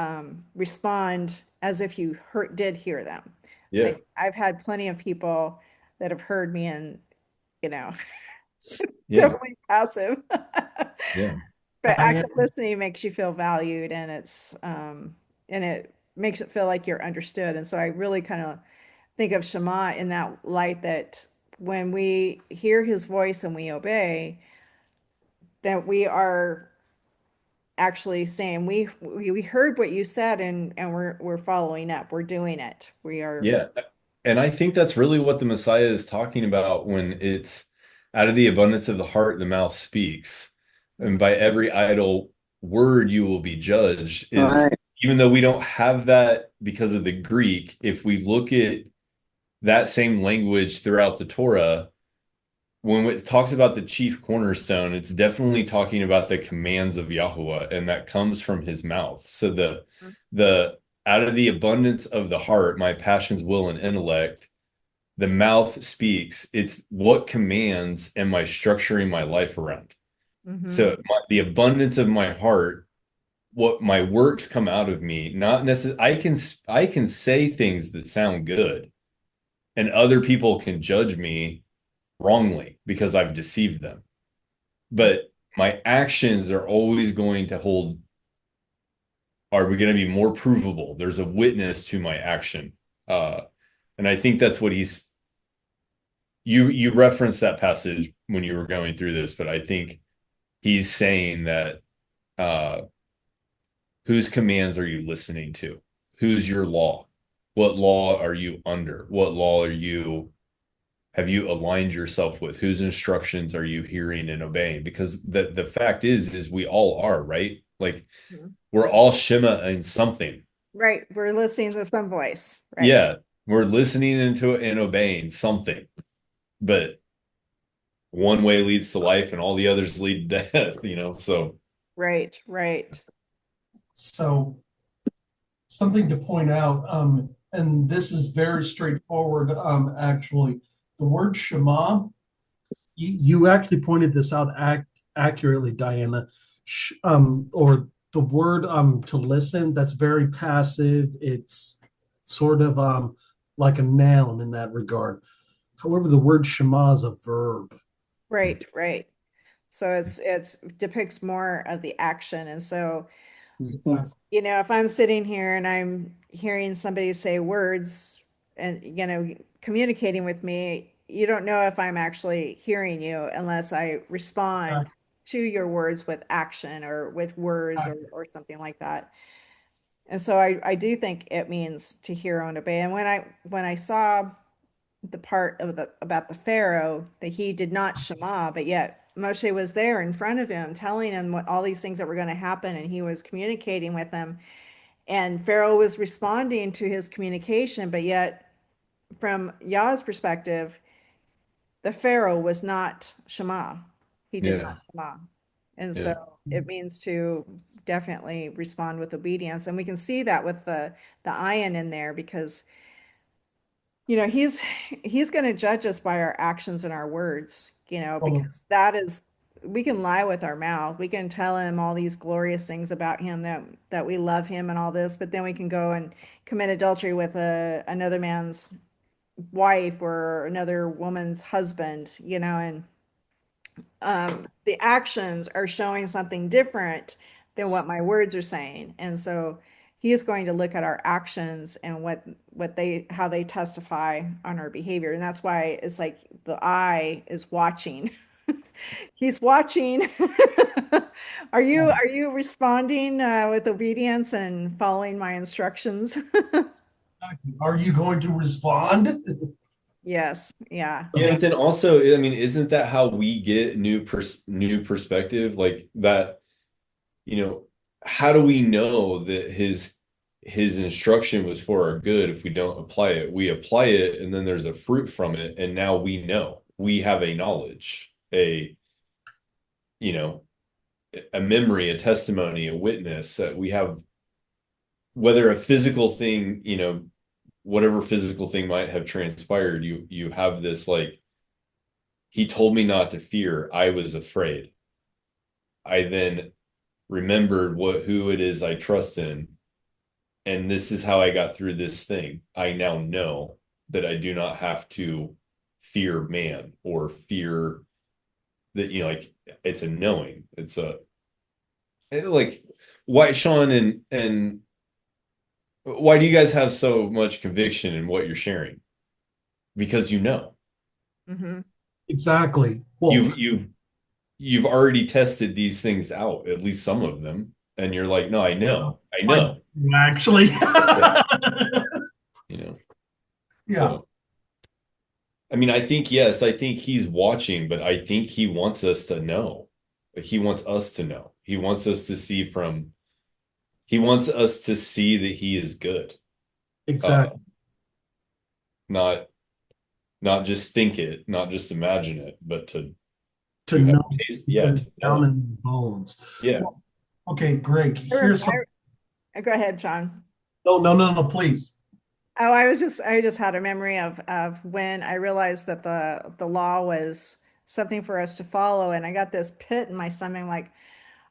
respond as if you did hear them. Yeah, I've had plenty of people that have heard me and, you know, yeah, totally passive. yeah, But Diane, active listening makes you feel valued, and and it makes it feel like you're understood. And so I really kind of think of Shema in that light, that when we hear his voice and we obey, that we are actually saying we heard what you said, and we're following up. We're doing it. We are. yeah. And I think that's really what the Messiah is talking about when it's out of the abundance of the heart, the mouth speaks. And by every idle word you will be judged is, Right. even though we don't have that because of the Greek, if we look at that same language throughout the Torah, when it talks about the chief cornerstone, it's definitely talking about the commands of Yahuwah, and that comes from his mouth. So the out of the abundance of the heart, my passions, will, and intellect, the mouth speaks. It's what commands am I structuring my life around? Mm-hmm. So the abundance of my heart, what my works come out of me, not necessarily. I can say things that sound good, and other people can judge me wrongly because I've deceived them. But my actions are always going to hold, are we going to be more provable? There's a witness to my action. Uh, and I think that's what you referenced that passage when you were going through this, but I think he's saying that uh, whose commands are you listening to? Who's your law? What law are you under? What law have you aligned yourself with? Whose instructions are you hearing and obeying? Because the fact is we all are, right? Like we're all Shema in something. Right. We're listening to some voice. Right. Yeah, we're listening into it and obeying something, but one way leads to life and all the others lead to death. So Right. Right. so something to point out, and this is very straightforward, actually. The word Shema, you actually pointed this out accurately, Diana. Or the word to listen, that's very passive. It's sort of like a noun in that regard. However, the word Shema is a verb. Right. Right. So it's depicts more of the action. And so, Exactly. if I'm sitting here and I'm hearing somebody say words and, communicating with me, you don't know if I'm actually hearing you unless I respond to your words with action or with words, or something like that. And so I do think it means to hear and obey. And when I saw the part of the about the Pharaoh, that he did not Shema, but yet Moshe was there in front of him, telling him what all these things that were going to happen, and he was communicating with him, and Pharaoh was responding to his communication, but yet from Yah's perspective, the Pharaoh was not Shema. He did yeah, not Shema. And yeah, so it means to definitely respond with obedience. And we can see that with the ayin in there, because he's going to judge us by our actions and our words, Well, because that is we can lie with our mouth. We can tell him all these glorious things about him, that we love him and all this, but then we can go and commit adultery with another man's wife or another woman's husband, and the actions are showing something different than what my words are saying. And so he is going to look at our actions and how they testify on our behavior. And that's why it's like the eye is watching. He's watching. Are you responding with obedience and following my instructions? Are you going to respond? Yes. Yeah. Yeah, but then also, I mean, isn't that how we get new perspective? Like that, how do we know that his instruction was for our good if we don't apply it? We apply it and then there's a fruit from it, and now we know. We have a knowledge, you know, a memory, a testimony, a witness that we have, whether a physical thing, whatever physical thing might have transpired, you have this like, he told me not to fear. I was afraid. I then remembered who it is I trust in. And this is how I got through this thing. I now know that I do not have to fear man or fear that, like it's a knowing. It's a like why Sean and why do you guys have so much conviction in what you're sharing? Because Hmm. Exactly. Well, you've already tested these things out, at least some of them, and you're like, no, I know. actually, You know. yeah, So I mean, I think he's watching, but I think he wants us to know. Like he wants us to know. He wants us to see that he is good. Uh, exactly. not not just think it, not just imagine it, but To to have know taste, yeah, because to know down it. in the bones. Yeah. Well, okay, Greg. I, Here's some. go ahead, John. No, no, no, no, please. Oh, I just had a memory of when I realized that the law was something for us to follow, and I got this pit in my stomach, like,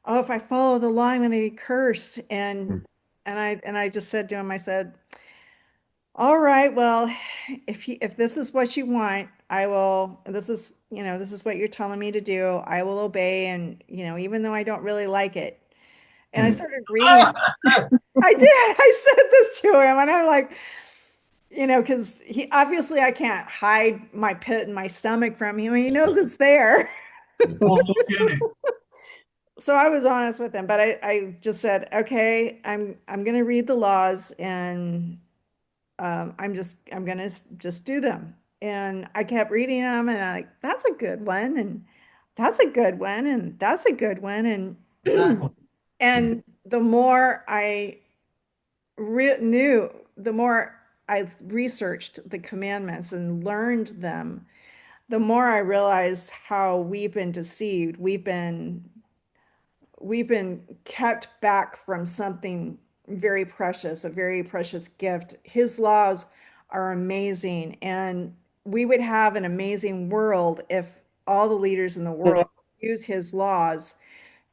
oh, if I follow the law, I'm going to be cursed. And I just said to him, I said, all right, well, if this is what you want, I will. This is what you're telling me to do. I will obey, and even though I don't really like it. And I Hmm. started reading. I did. I said this to him, and I'm like, because he obviously I can't hide my pit in my stomach from him. He knows it's there. Well, no kidding. So I was honest with him, but I just said, okay, I'm gonna read the laws, and I'm gonna just do them. And I kept reading them, and I like, that's a good one, and that's a good one, and that's a good one, and Exactly. and the more I knew, the more I researched the commandments and learned them, the more I realized how we've been deceived. We've been kept back from something very precious, a very precious gift. His laws are amazing, and we would have an amazing world if all the leaders in the world use his laws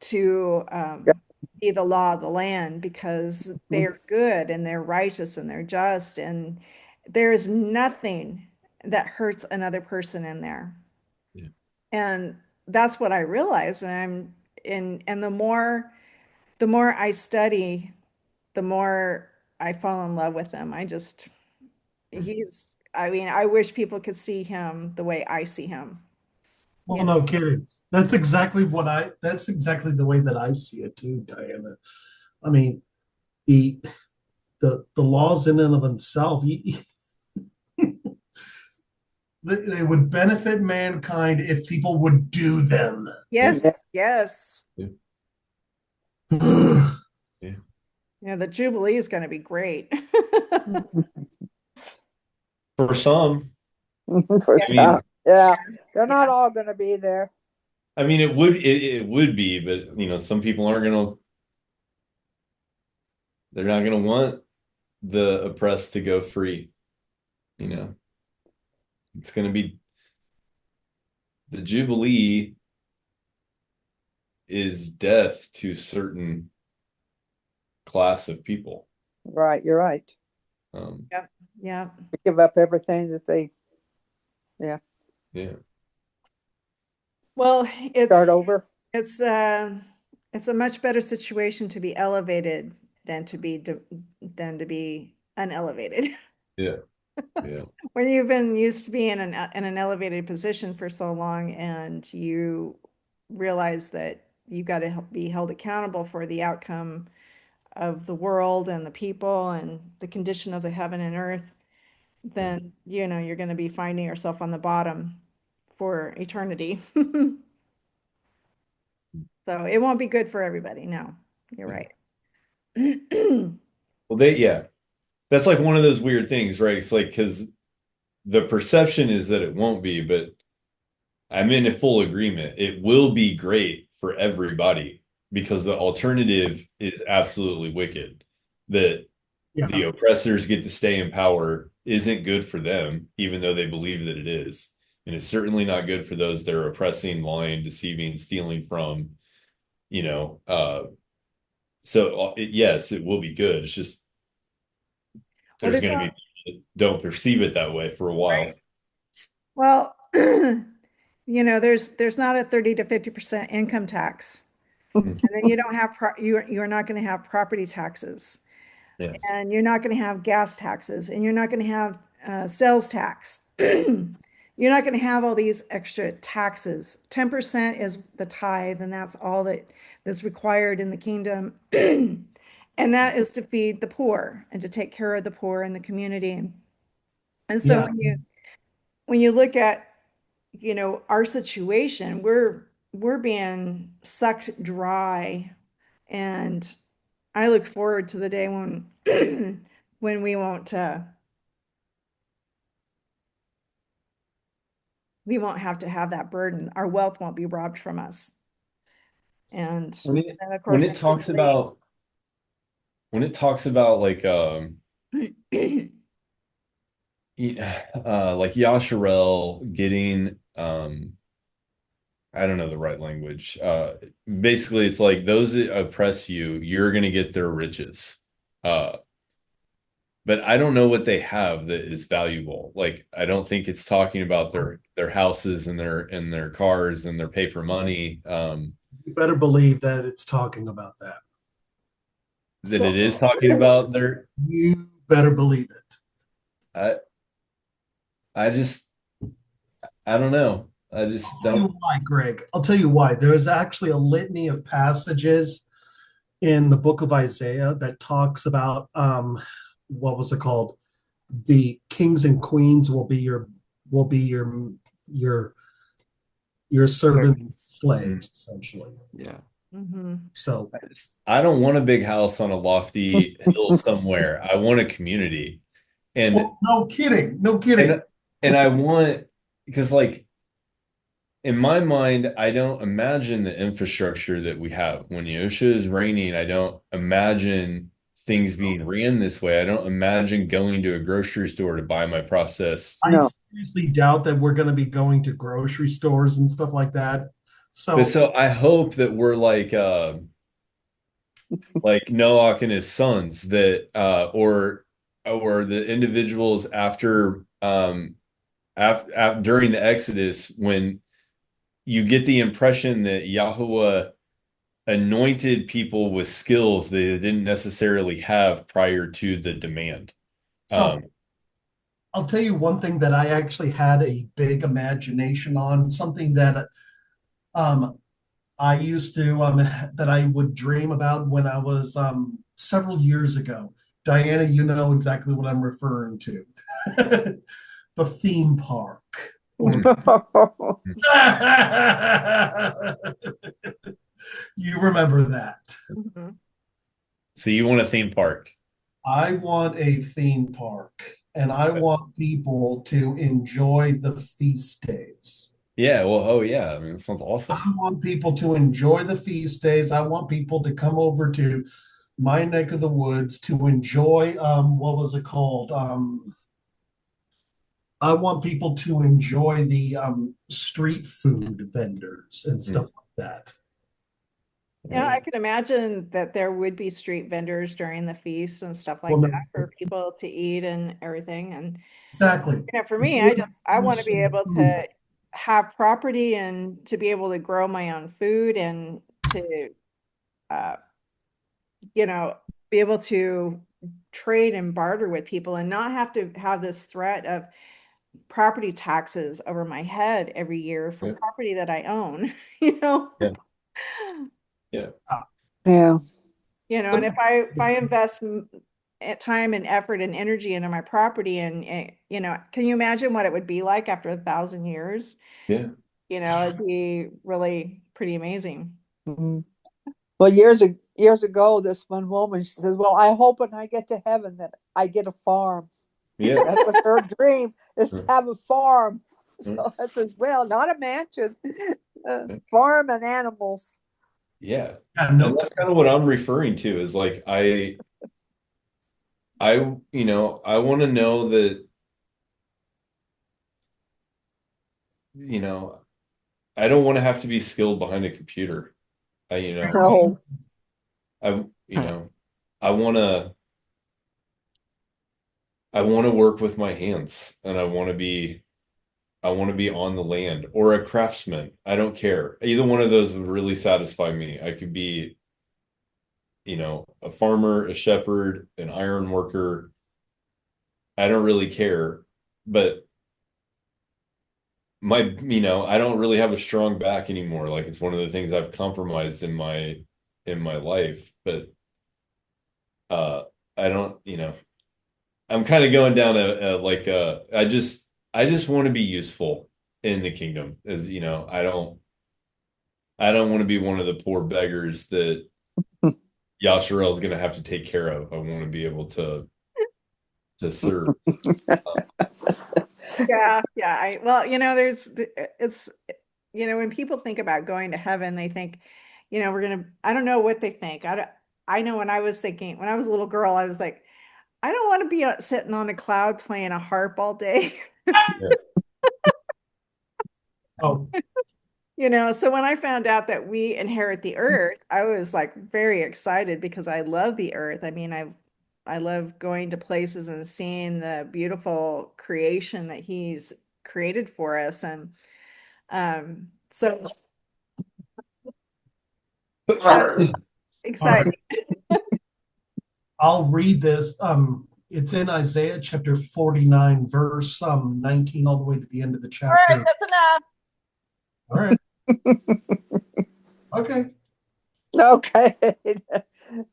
to be the law of the land, because they're good and they're righteous and they're just, and there's nothing that hurts another person in there. Yeah. And that's what I realized. And the more I study, the more I fall in love with him. I mean, I wish people could see him the way I see him. Well, no kidding. That's exactly the way that I see it too, Diana. I mean, the the laws in and of themselves, they would benefit mankind if people would do them. Yes, yes. Yeah. Well, Yeah. The Jubilee is going to be great. For some, For I mean, some. Yeah. They're Yeah. not all going to be there. it would be, but some people aren't they're not gonna want the oppressed to go free. You know, it's gonna be the Jubilee is death to certain class of people. Right, you're right. Yeah. Yeah. They give up everything that they, yeah, Yeah. Well, start over. it's uh it's a much better situation to be elevated than than to be unelevated. Yeah. Yeah. When you've been used to being in an elevated position for so long and you realize that you got to be held accountable for the outcome of the world and the people and the condition of the heaven and earth, then you know you're going to be finding yourself on the bottom for eternity. So it won't be good for everybody. No, you're right. Well, yeah. That's like one of those weird things, right? It's like because the perception is that it won't be, but I'm in a full agreement. It will be great for everybody because the alternative is absolutely wicked. That Yeah. the oppressors get to stay in power isn't good for them, even though they believe that it is. And it's certainly not good for those they're oppressing, lying, deceiving, stealing from, you know. Yes, it will be good. It's just Well, there's going to be people that don't perceive it that way for a while. right. Well, you know, there's not a 30 to 50% income tax. And then you don't have you're not going to have property taxes. Yeah. And you're not going to have gas taxes, and you're not going to have sales tax. You're not going to have all these extra taxes. 10% is the tithe, and that's all that's required in the kingdom. And that is to feed the poor and to take care of the poor in the community. And so Yeah. when you look at, you know, our situation, we're being sucked dry, and I look forward to the day when when we won't have to have that burden. Our wealth won't be robbed from us. And then of When course, it talks about like like Yasharel getting I don't know the right language. Basically it's like those that oppress you, you're gonna get their riches. Uh but I don't know what they have that is valuable. Like I don't think it's talking about their houses and their cars and their paper money. You better believe that it's talking about that. That it is talking about their You better believe it. I I just I don't know. I just I'll tell you don't. why, Greg. I'll tell you why. There is actually a litany of passages in the book of Isaiah that talks about what was it called? The kings and queens will be your your servant slaves, essentially. Yeah. mhm. So I don't want a big house on a lofty hill somewhere. I want a community. And well, no kidding, no kidding. and and I want because like in my mind, I don't imagine the infrastructure that we have. When the ocean is raining, I don't imagine things being ran this way. I don't imagine going to a grocery store to buy my processed. I No. seriously doubt that we're going to be going to grocery stores and stuff like that. But So so I hope that we're like Noah and his sons that or the individuals after during the Exodus when you get the impression that Yahuwah anointed people with skills they didn't necessarily have prior to the demand. so I'll tell you one thing that I actually had a big imagination on, something that um I used to that I would dream about when I was several years ago. Diana, you know exactly what I'm referring to. The theme park. You remember that. Mhm. So you want a theme park. I want a theme park and I want people to enjoy the feast days. Yeah, well, oh yeah. I mean, it sounds I awesome. want people to enjoy the feast days. I want people to come over to my neck of the woods to enjoy what was it called? I want people to enjoy the street food vendors and Hmm. stuff like that. Yeah, I can imagine that there would be street vendors during the feast and stuff Well, like that no, for people to eat and everything. And exactly. for me, I want to be able to have property and to be able to grow my own food and to uh, you know, be able to trade and barter with people and not have to have this threat of property taxes over my head every year for Yeah. property that I own, you know? Yeah. Yeah. Yeah. And if I invest time and effort and energy into my property and can you imagine what it would be like after 1,000 years? Yeah. It'd be really pretty amazing. Mhm. Well, years ago, this one woman, she says, "Well, I hope when I get to heaven that I get a farm." Yeah. That was her dream, is to have a farm. Mm. So I says, "Well, not a mansion, farm and animals." Yeah, And no, that's kind of what I'm referring to is like I want to know that, you know, I don't want to have to be skilled behind a computer. I, you know, No. I, you know, I want to I want to work with my hands and I want to be on the land or a craftsman. I don't care. Either one of those would really satisfy me. I could be, a farmer, a shepherd, an iron worker. I don't really care. But I don't really have a strong back anymore. Like it's one of the things I've compromised in my life. But uh I don't, I'm kind of going down I just want to be useful in the kingdom. As I don't want to be one of the poor beggars that Yasharel is going to have to take care of. I want to be able to serve. Yeah, yeah. Well, it's, when people think about going to heaven, they think, I don't know what they think. I know when I was a little girl, I was like, I don't want to be sitting on a cloud playing a harp all day. Yeah. oh, So when I found out that we inherit the earth, I was like very excited because I love the earth. I mean, I love going to places and seeing the beautiful creation that he's created for us. And so all right. exciting. I'll read this. It's in Isaiah chapter 49, verse 19, all the way to the end of the All right, chapter. that's enough. All right. Okay. Okay.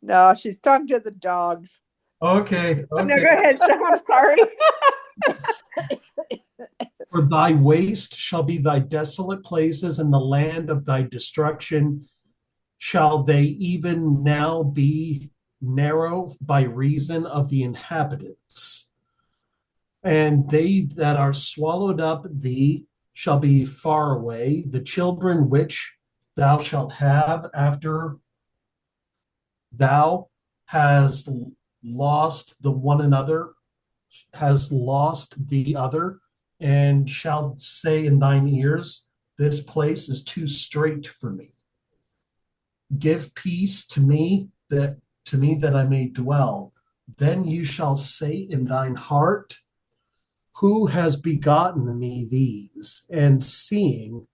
No, she's talking to the dogs. Okay. No, Okay. go ahead, Sean. I'm sorry. For thy waste shall be thy desolate places, and the land of thy destruction shall they even now be narrow by reason of the inhabitants. And they that are swallowed up thee shall be far away. The children which thou shalt have after thou hast lost the one another, has lost the other, and shalt say in thine ears, this place is too strait for me. Give peace to me that I may dwell. Then you shall say in thine heart, who has begotten me these? And seeing,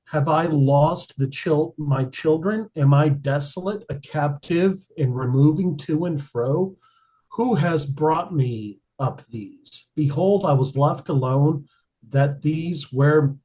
have I lost my children? Am I desolate, a captive, and removing to and fro? Who has brought me up these? Behold, I was left alone, that these where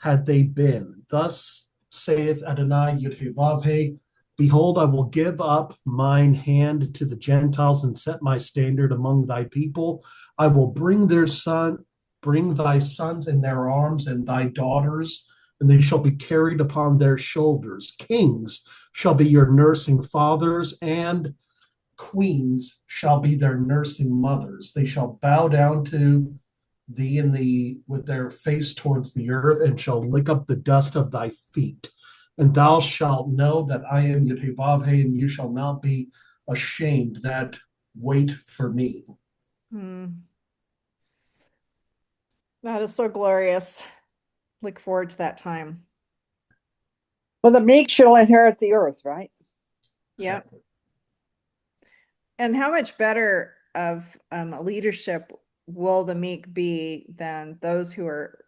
had they been. Thus saith Adonai Yudhevavhe, behold, I will give up mine hand to the Gentiles and set my standard among thy people. I will bring thy sons in their arms and thy daughters, and they shall be carried upon their shoulders. Kings shall be your nursing fathers, and queens shall be their nursing mothers. They shall bow down to thee in the with their face towards the earth, and shall lick up the dust of thy feet. And thou shalt know that I am Yudhevavhe, and you shall not be ashamed that wait for me. That is so glorious. Look forward to that time. Well, the meek shall inherit the earth, right? Yep. And how much better of a leadership will the meek be than those who are,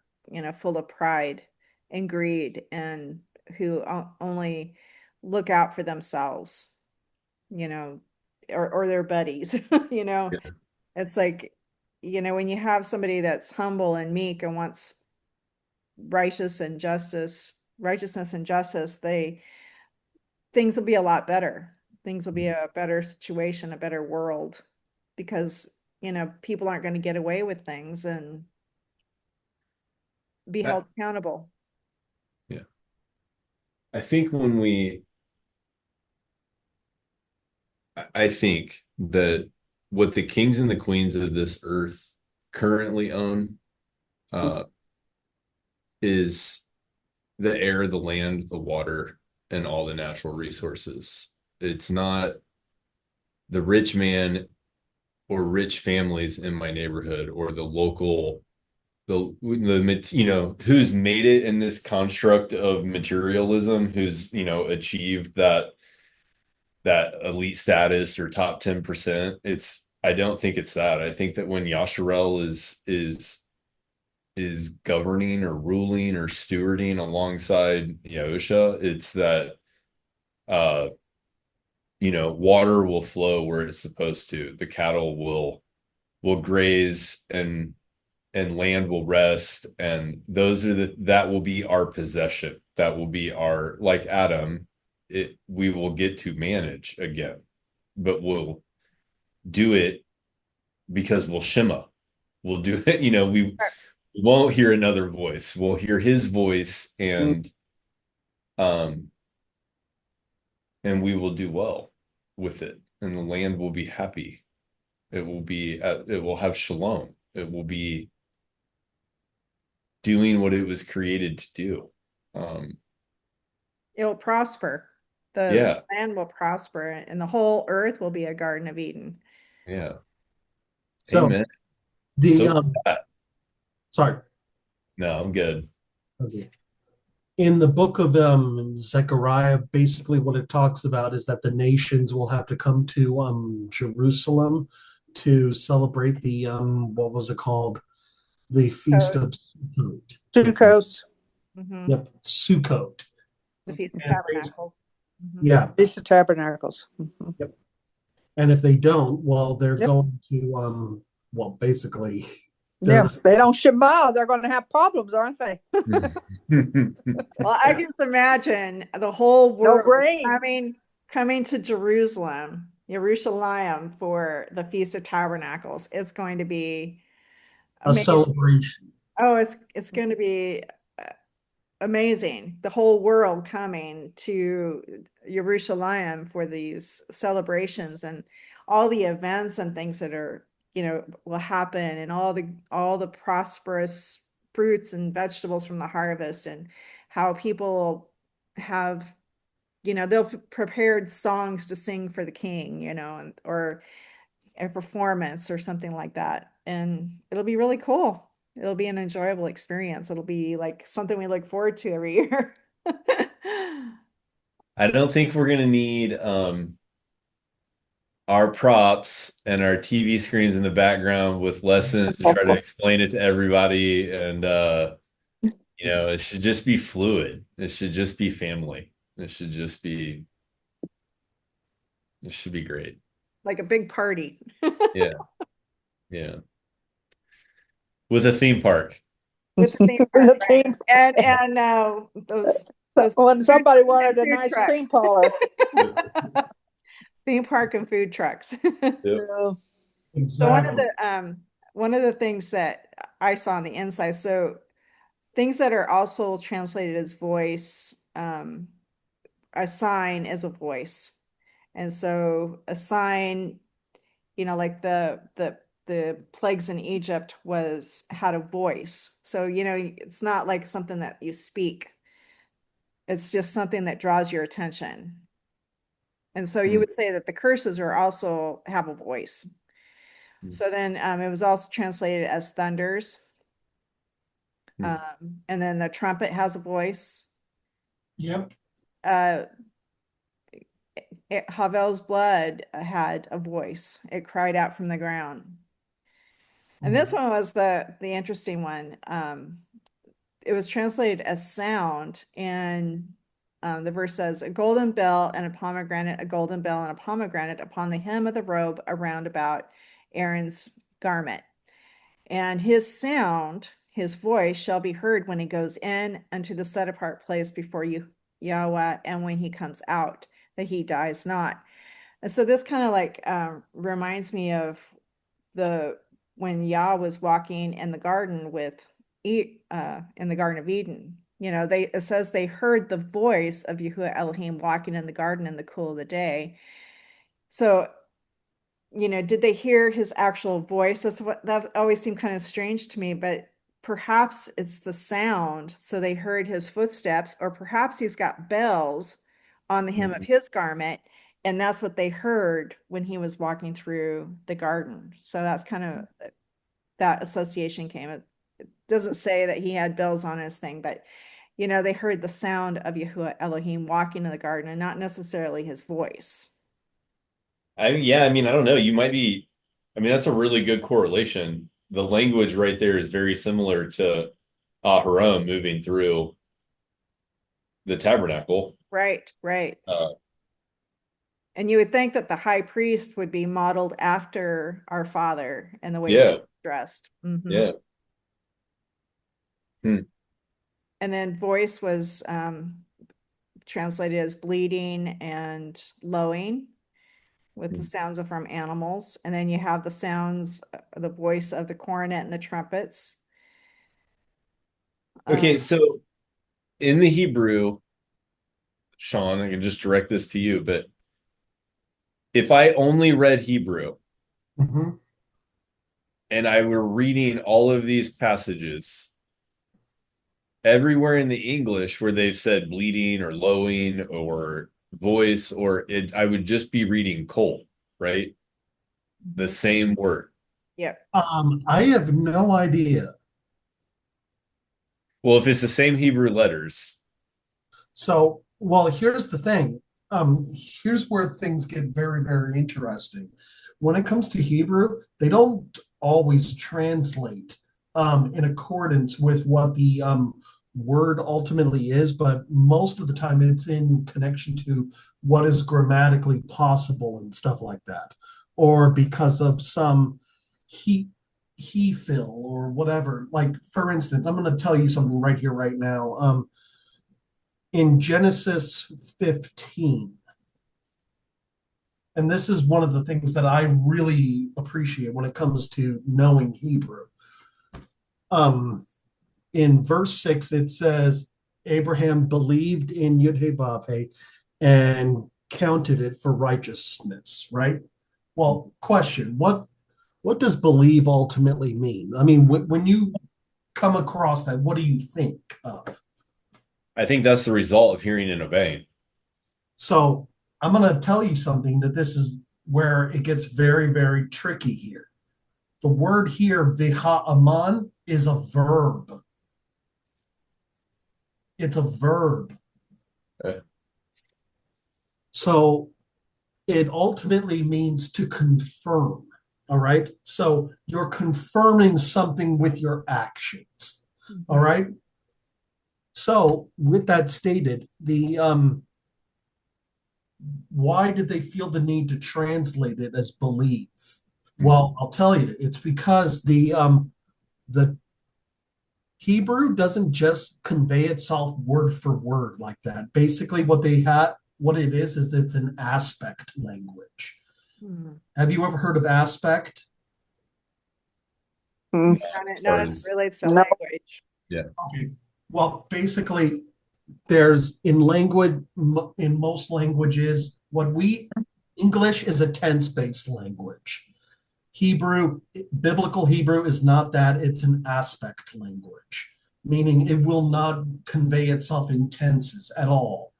full of pride and greed and who only look out for themselves, you know, or their buddies, you know. Yeah. It's like, when you have somebody that's humble and meek and wants righteousness and justice, things will be a lot better. Things will be a better situation, a better world, because, people aren't going to get away with things and be I, held accountable. yeah. I think I think that what the kings and the queens of this earth currently own uh, is the air, the land, the water, and all the natural resources. It's not the rich man or rich families in my neighborhood or the local who's made it in this construct of materialism, who's achieved that elite status or top 10%. I don't think it's that. I think that when Yasharel is governing or ruling or stewarding alongside Yahusha, it's that uh water will flow where it's supposed to. The cattle will graze and land will rest, and that will be our possession. That will be our, like Adam, we will get to manage again, but we'll do it because we'll Shema. We'll do it, we won't hear another voice. We'll hear his voice, um and we will do well with it, and the land will be happy. It will have shalom. It will be doing what it was created to do. It'll prosper. The Yeah, land will prosper and the whole earth will be a Garden of Eden. yeah. So Amen. the So sorry. no, I'm good. Okay. In the book of Zechariah, basically what it talks about is that the nations will have to come to Jerusalem to celebrate the what was it called? The Feast of Sukkot. Sukkot. Mhm. Yep, Sukkot. The Feast of And Tabernacles. Mhm. yeah, Feast of Tabernacles. yep. And if they don't, well, they're Yep. going to well, basically, they're Yeah, not. if they don't Shema, they're going to have problems, aren't they? Well, I just imagine the whole No world grain. coming to Jerusalem for the Feast of Tabernacles. It's going to be A amazing. celebration. Oh, it's going to be amazing. The whole world coming to Jerusalem for these celebrations and all the events and things that will happen, and all the prosperous fruits and vegetables from the harvest, and how people have, they'll prepared songs to sing for the king, or a performance or something like that. And it'll be really cool. It'll be an enjoyable experience. It'll be like something we look forward to every year. I don't think we're gonna need our props and our TV screens in the background with lessons to try to explain it to everybody. And it should just be fluid. It should just be family. It should be great. Like a big party. Yeah, yeah. With a theme park. With the theme park, The right? team. And those When somebody wanted a food nice trucks. cream parlor. Theme park and food trucks. Yep. So Exactly. one of the things that I saw on the inside, so things that are also translated as voice, a sign is a voice. And so a sign, like the plagues in Egypt had a voice. So, it's not like something that you speak. It's just something that draws your attention. And so you would say that the curses are also have a voice. So then it was also translated as thunders. Hmm. And then the trumpet has a voice. Yep. Havel's blood had a voice. It cried out from the ground. And this one was the interesting one. It was translated as sound, and the verse says, a golden bell and a pomegranate, a golden bell and a pomegranate upon the hem of the robe around about Aaron's garment. And his sound, his voice shall be heard when he goes in unto the set apart place before you, Yahweh, and when he comes out, that he dies not. And so this kind of like reminds me of the when Yah was walking in the garden with in the Garden of Eden. You know, it says they heard the voice of Yahuwah Elohim walking in the garden in the cool of the day. So, you know, did they hear his actual voice? That always seemed kind of strange to me, but perhaps it's the sound. So they heard his footsteps, or perhaps he's got bells on the hem of his garment, and that's what they heard when he was walking through the garden. So that's kind of that association came. It doesn't say that he had bells on his thing, but you know, they heard the sound of Yahuwah Elohim walking in the garden and not necessarily his voice. Yeah, I mean, I don't know. You might be, I mean, that's a really good correlation. The language right there is very similar to Aharon moving through the tabernacle. Right, right. Uh, And you would think that the high priest would be modeled after our Father and the way he yeah, was dressed. Mhm. yeah. Hmm. And then voice was translated as bleating and lowing with the sounds of from animals. And then you have the sounds, the voice of the cornet and the trumpets. Okay, so in the Hebrew, Sean, I can just direct this to you, but if I only read Hebrew Mhm. and I were reading all of these passages, everywhere in the English where they've said bleeding or lowing or voice, I would just be reading Cole, right? The same word. Yep. I have no idea. Well, if it's the same Hebrew letters, So, well, here's the thing. Here's where things get very, very interesting. When it comes to Hebrew, they don't always translate in accordance with what the word ultimately is, but most of the time it's in connection to what is grammatically possible and stuff like that, or because of some he fill or whatever. Like, for instance, I'm going to tell you something right here, right now. In Genesis 15. And this is one of the things that I really appreciate when it comes to knowing Hebrew. In verse 6, it says, Abraham believed in Yud-Heh-Vav-Heh and counted it for righteousness, right? Well, question, what does believe ultimately mean? I mean, when you come across that, what do you think of? I think that's the result of hearing and obeying. So I'm going to tell you something that this is where it gets very, very tricky here. The word here, v'ha'aman, is a verb. It's a verb. Okay. So it ultimately means to confirm. All right. So you're confirming something with your actions. All right. So with that stated, why did they feel the need to translate it as believe? Well, I'll tell you, it's because the Hebrew doesn't just convey itself word for word like that. Basically, what it is it's an aspect language. Have you ever heard of aspect? Not as it relates to language. Yeah. Okay. Well, basically, there's in most languages, English is a tense-based language. Biblical Hebrew is not that, it's an aspect language, meaning it will not convey itself in tenses at all.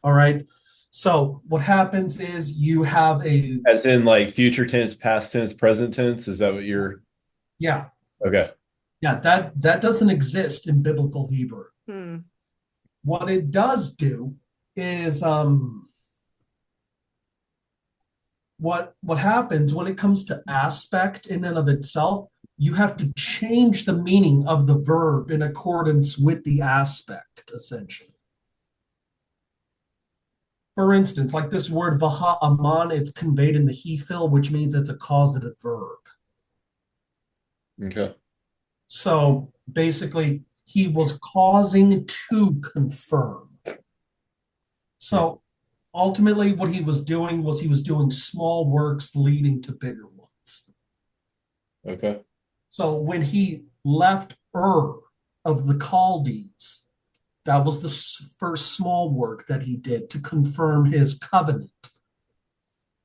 All right. So what happens is you have as in like future tense, past tense, present tense. Is that what you're? Yeah. Okay. Yeah, that doesn't exist in biblical Hebrew. What it does do is what happens when it comes to aspect in and of itself, you have to change the meaning of the verb in accordance with the aspect, essentially. For instance, like this word vaha aman, it's conveyed in the he fill, which means it's a causative verb. Okay. So basically, he was causing to confirm. So ultimately, what he was doing was he was doing small works leading to bigger ones. Okay. So when he left Ur of the Chaldees, that was the first small work that he did to confirm his covenant.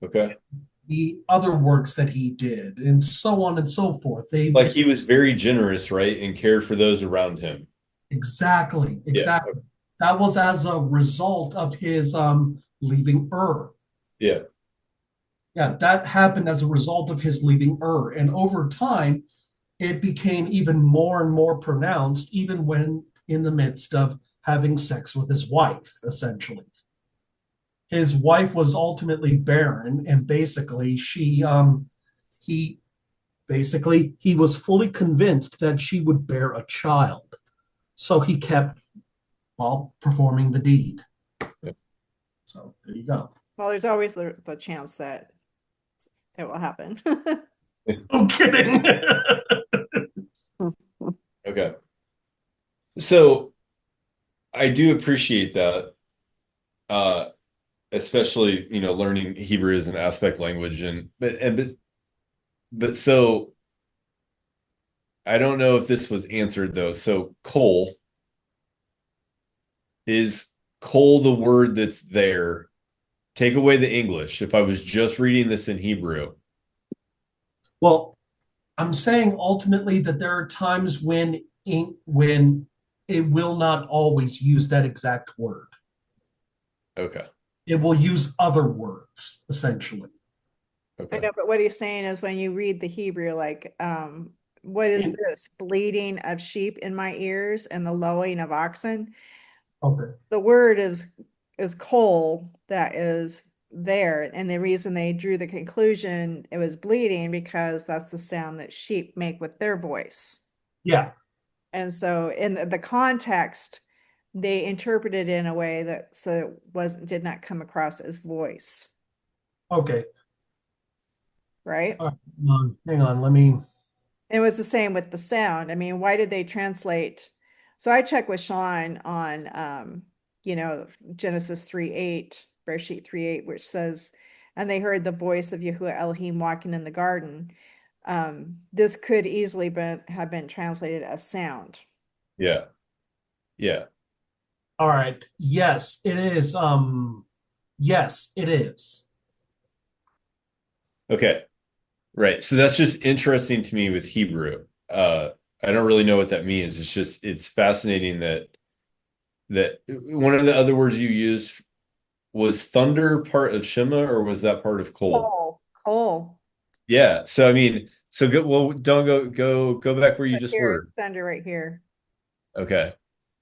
Okay. The other works that he did, and so on and so forth. Like he was very generous, right? And cared for those around him. Exactly, Yeah. exactly. That was as a result of his leaving Ur. Yeah. Yeah, that happened as a result of his leaving Ur. And over time, it became even more and more pronounced, even when in the midst of having sex with his wife, essentially. His wife was ultimately barren, and basically he he was fully convinced that she would bear a child. So he kept while performing the deed. Yeah. So there you go. Well, there's always the chance that it will happen. No kidding. Okay. So I do appreciate that. Especially, learning Hebrew as an aspect language but so I don't know if this was answered though. So is kol the word that's there? Take away the English. If I was just reading this in Hebrew. Well, I'm saying ultimately that there are times when it will not always use that exact word. Okay. It will use other words, essentially. I Okay. know, but what he's saying is when you read the Hebrew, like, what is In- this? Bleating of sheep in my ears and the lowing of oxen. okay. The word is coal that is there. And the reason they drew the conclusion it was bleating because that's the sound that sheep make with their voice. Yeah. And so in the context, they interpreted it in a way that so did not come across as voice, Okay. right? All right. Hang on. Let me. It was the same with the sound. I mean, why did they translate? So I checked with Sean on Genesis 3:8, Bereshit 3:8, which says, and they heard the voice of Yahuwah Elohim walking in the garden. This could easily have been translated as sound. Yeah. Yeah. All right. Yes, it is. Yes, it is. Okay. Right. So that's just interesting to me with Hebrew. I don't really know what that means. It's fascinating that one of the other words you used was thunder part of Shema, or was that part of Kol? Coal. Yeah. So I mean, so don't go back where you Right just here, were. thunder right here. Okay.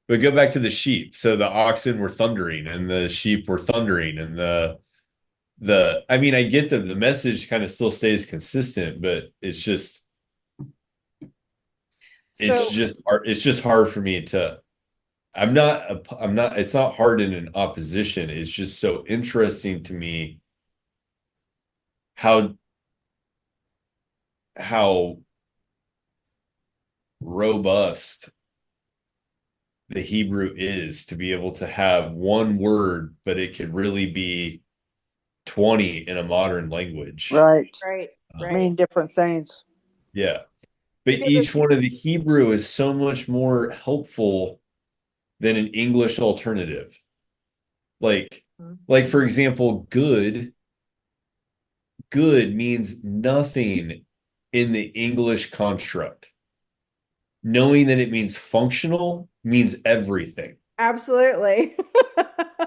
But go back to the sheep. So the oxen were thundering and the sheep were thundering and the I mean, I get the message kind of still stays consistent, but So it's just hard for me to I'm not it's not hard in an opposition. It's just so interesting to me how how robust the Hebrew is to be able to have one word, but it could really be 20 in a modern language. Right. right, Mean right. different things. Yeah. But Because it's each one of the Hebrew is so much more helpful than an English alternative. Like, like for example, good means nothing in the English construct. Knowing that it means functional means everything, absolutely.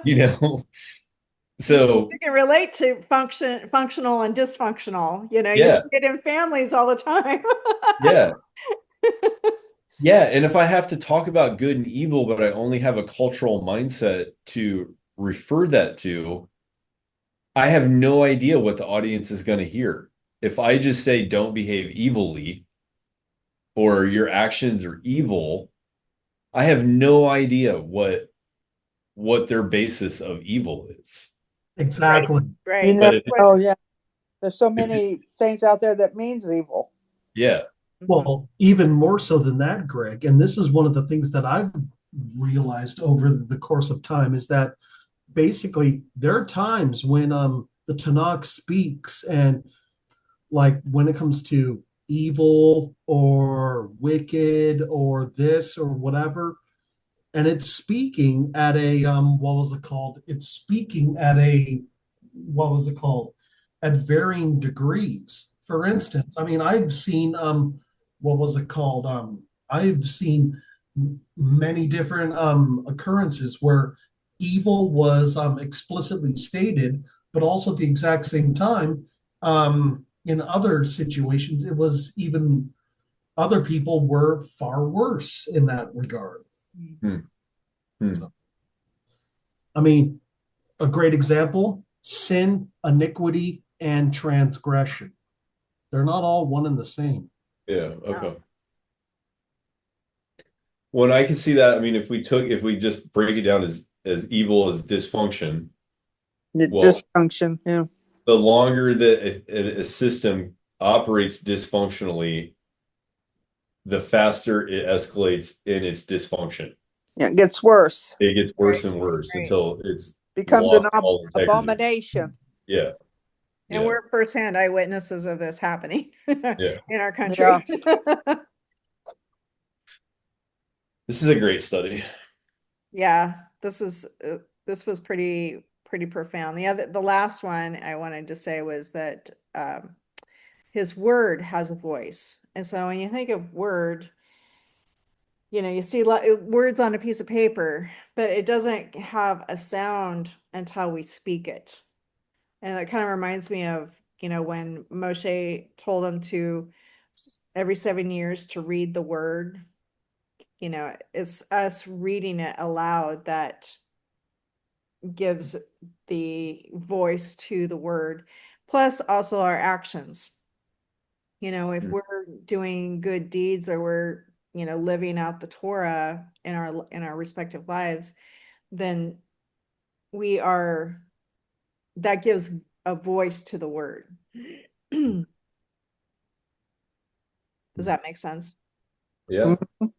you know? You So, can relate to functional and dysfunctional. You see yeah, it in families all the time. yeah, yeah. And if I have to talk about good and evil, but I only have a cultural mindset to refer that to, I have no idea what the audience is going to hear. If I just say don't behave evilly or your actions are evil, I have no idea what their basis of evil is. Exactly. You Right. But never if, know. Yeah, there's so if many things out there that means evil. yeah, Mhm. Well, even more so than that, Greg, and this is one of the things that I've realized over the course of time is that basically there are times when the Tanakh speaks and like when it comes to evil or wicked or this or whatever, and it's speaking at a what was it called? It's speaking at a what was it called? At varying degrees. For instance, I mean, I've seen what was it called? I've seen many different occurrences where evil was explicitly stated, but also at the exact same time, in other situations, it was even other people were far worse in that regard. hmm, hmm, So, I mean, a great example, sin, iniquity, and transgression. They're not all one and the same. yeah, Oh, okay. When I can see that, I mean, if we just break it down as evil as dysfunction, well, Dysfunction. Yeah. the longer that a system operates dysfunctionally, the faster it escalates in its dysfunction. Yeah, it gets worse. It gets right, worse and worse right. until it's Becomes an lost all integrity. abomination. Yeah, And yeah, we're firsthand eyewitnesses of this happening in yeah. our Yeah. country. This is a great study. Yeah, this was pretty profound. The last one I wanted to say was that his word has a voice. And so when you think of word, you see words on a piece of paper, but it doesn't have a sound until we speak it. And that kind of reminds me of, when Moshe told him to every 7 years to read the word, it's us reading it aloud that gives the voice to the word, plus also our actions. If Mm, we're doing good deeds or we're, living out the Torah in our respective lives, then we are that gives a voice to the word. Does mm. that make sense? Yeah. Mhm.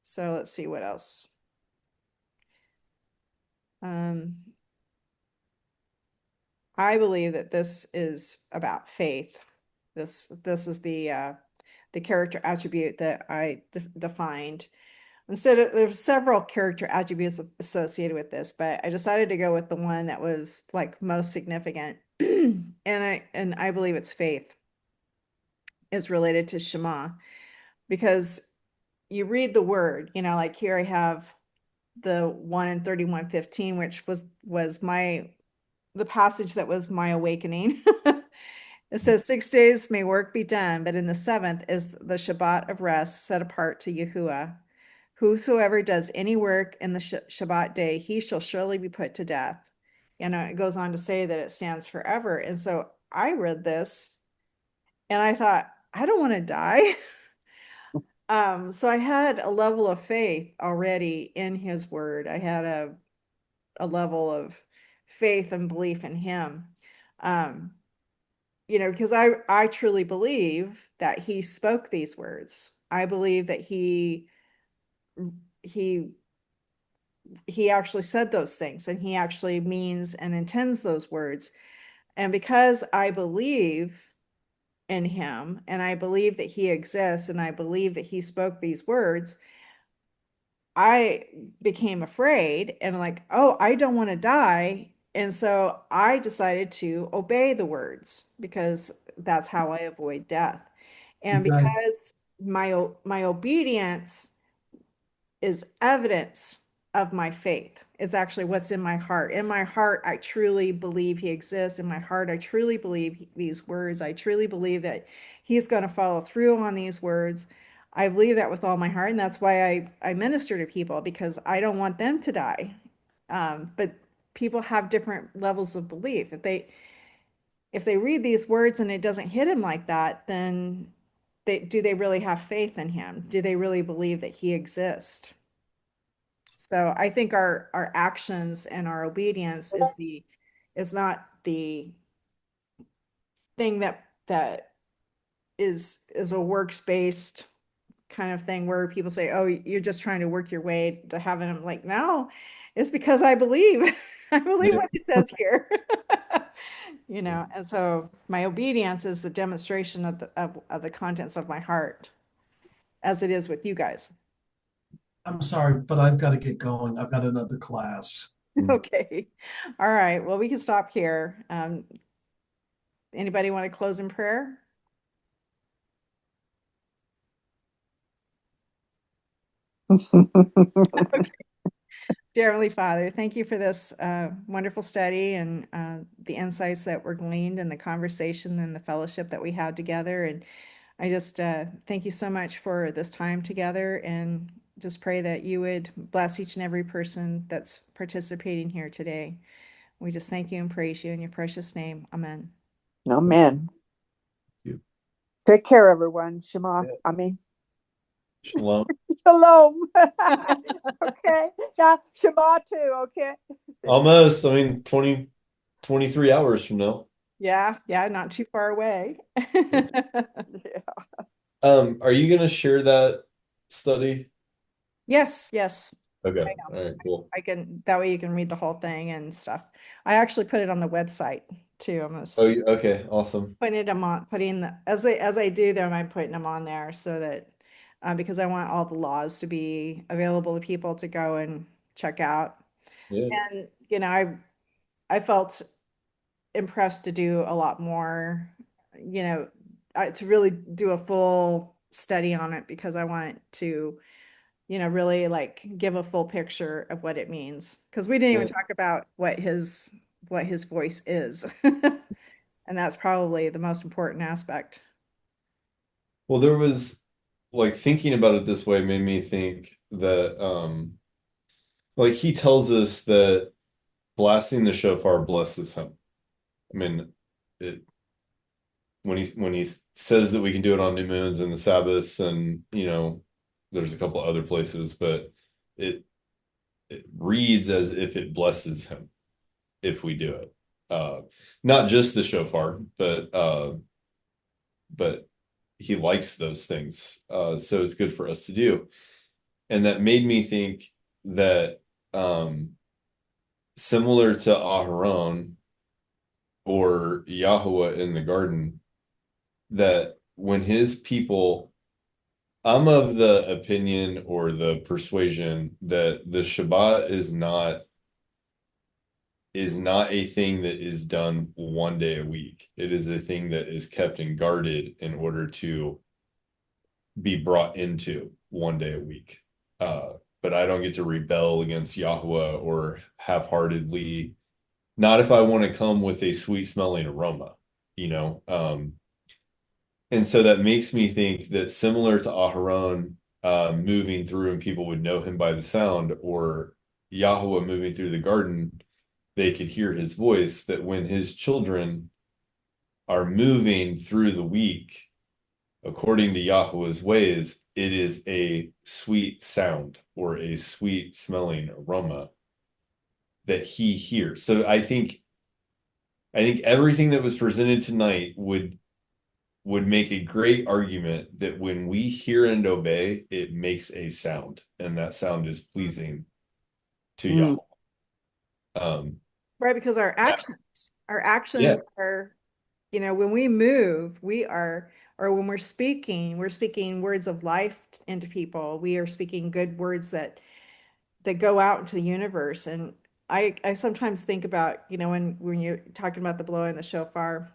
So let's see what else. Um, I believe that this is about faith. This is the character attribute that I defined. Instead of there's several character attributes associated with this, but I decided to go with the one that was like most significant. And I believe it's faith is related to Shema because you read the word, like here I have the 1 in 31:15, which was the passage that was my awakening. It says 6 days may work be done, but in the seventh is the Shabbat of rest set apart to Yahuwah. Whosoever does any work in the Shabbat day, he shall surely be put to death. It goes on to say that it stands forever. And so I read this and I thought, I don't want to die. So I had a level of faith already in his word. I had a level of faith and belief in him. Um, because I truly believe that he spoke these words. I believe that he he actually said those things and he actually means and intends those words. And because I believe in him and I believe that he exists and I believe that he spoke these words, I became afraid and like, oh, I don't want to die. And so I decided to obey the words because that's how I avoid death. You And guys, because my obedience is evidence of my faith. It's actually what's in my heart. In my heart, I truly believe he exists. In my heart, I truly believe these words. I truly believe that he's going to follow through on these words. I believe that with all my heart, and that's why I minister to people because I don't want them to die. But people have different levels of belief. If they read these words and it doesn't hit him like that, then do they really have faith in him? Do they really believe that he exists? So I think our actions and our obedience is not the thing that is a works based kind of thing where people say, "Oh, you're just trying to work your way to heaven." I'm like, no, it's because I believe. I believe Yeah. what he says here. And so my obedience is the demonstration of the contents of my heart, as it is with you guys. I'm sorry, but I've got to get going. I've got another class. Okay. All right. Well, we can stop here. Anybody want to close in prayer? Dear Heavenly Father, thank you for this wonderful study and the insights that were gleaned and the conversation and the fellowship that we had together. And I just thank you so much for this time together and just pray that you would bless each and every person that's participating here today. We just thank you and praise you in your precious name. Amen. Amen. You. Take care, everyone. Shema. Yeah. I mean, Shalom. shalom. Okay. Now, Shema too. Okay. Almost. I mean, 23 hours from now. Yeah, yeah, not too far away. Yeah. Are you gonna share that study? Yes, yes. Okay. All right, cool. I can, that way you can read the whole thing and stuff. I actually put it on the website too. Almost Oh, okay, awesome. putting the as I do them, I'm putting them on there so that because I want all the laws to be available to people to go and check out. Yeah. And I felt impressed to do a lot more, to really do a full study on it because I want to really like give a full picture of what it means. Because we didn't even Yeah. talk about what his voice is. And that's probably the most important aspect. Well, there was like thinking about it this way made me think that like he tells us that blasting the shofar blesses him. I mean, it when he says that we can do it on new moons and the Sabbaths and there's a couple other places, but it it reads as if it blesses him if we do it. Uh, Not just the shofar, but he likes those things. So it's good for us to do. And that made me think that similar to Aharon or Yahuwah in the garden, that when his people, I'm of the opinion or the persuasion that the Shabbat is not a thing that is done one day a week. It is a thing that is kept and guarded in order to be brought into one day a week. But I don't get to rebel against Yahuwah or half-heartedly, not if I want to come with a sweet smelling aroma, you know. And so that makes me think that similar to Aharon moving through and people would know him by the sound, or Yahuwah moving through the garden, they could hear his voice, that when his children are moving through the week, according to Yahweh's ways, it is a sweet sound or a sweet smelling aroma that he hears. So I think everything that was presented tonight would make a great argument that when we hear and obey, it makes a sound, and that sound is pleasing to Mm. Yahweh. Um, Right, because our yeah, actions are, when we move, or when we're speaking words of life into people. We are speaking good words that go out into the universe. And I sometimes think about, when you're talking about the blowing the shofar,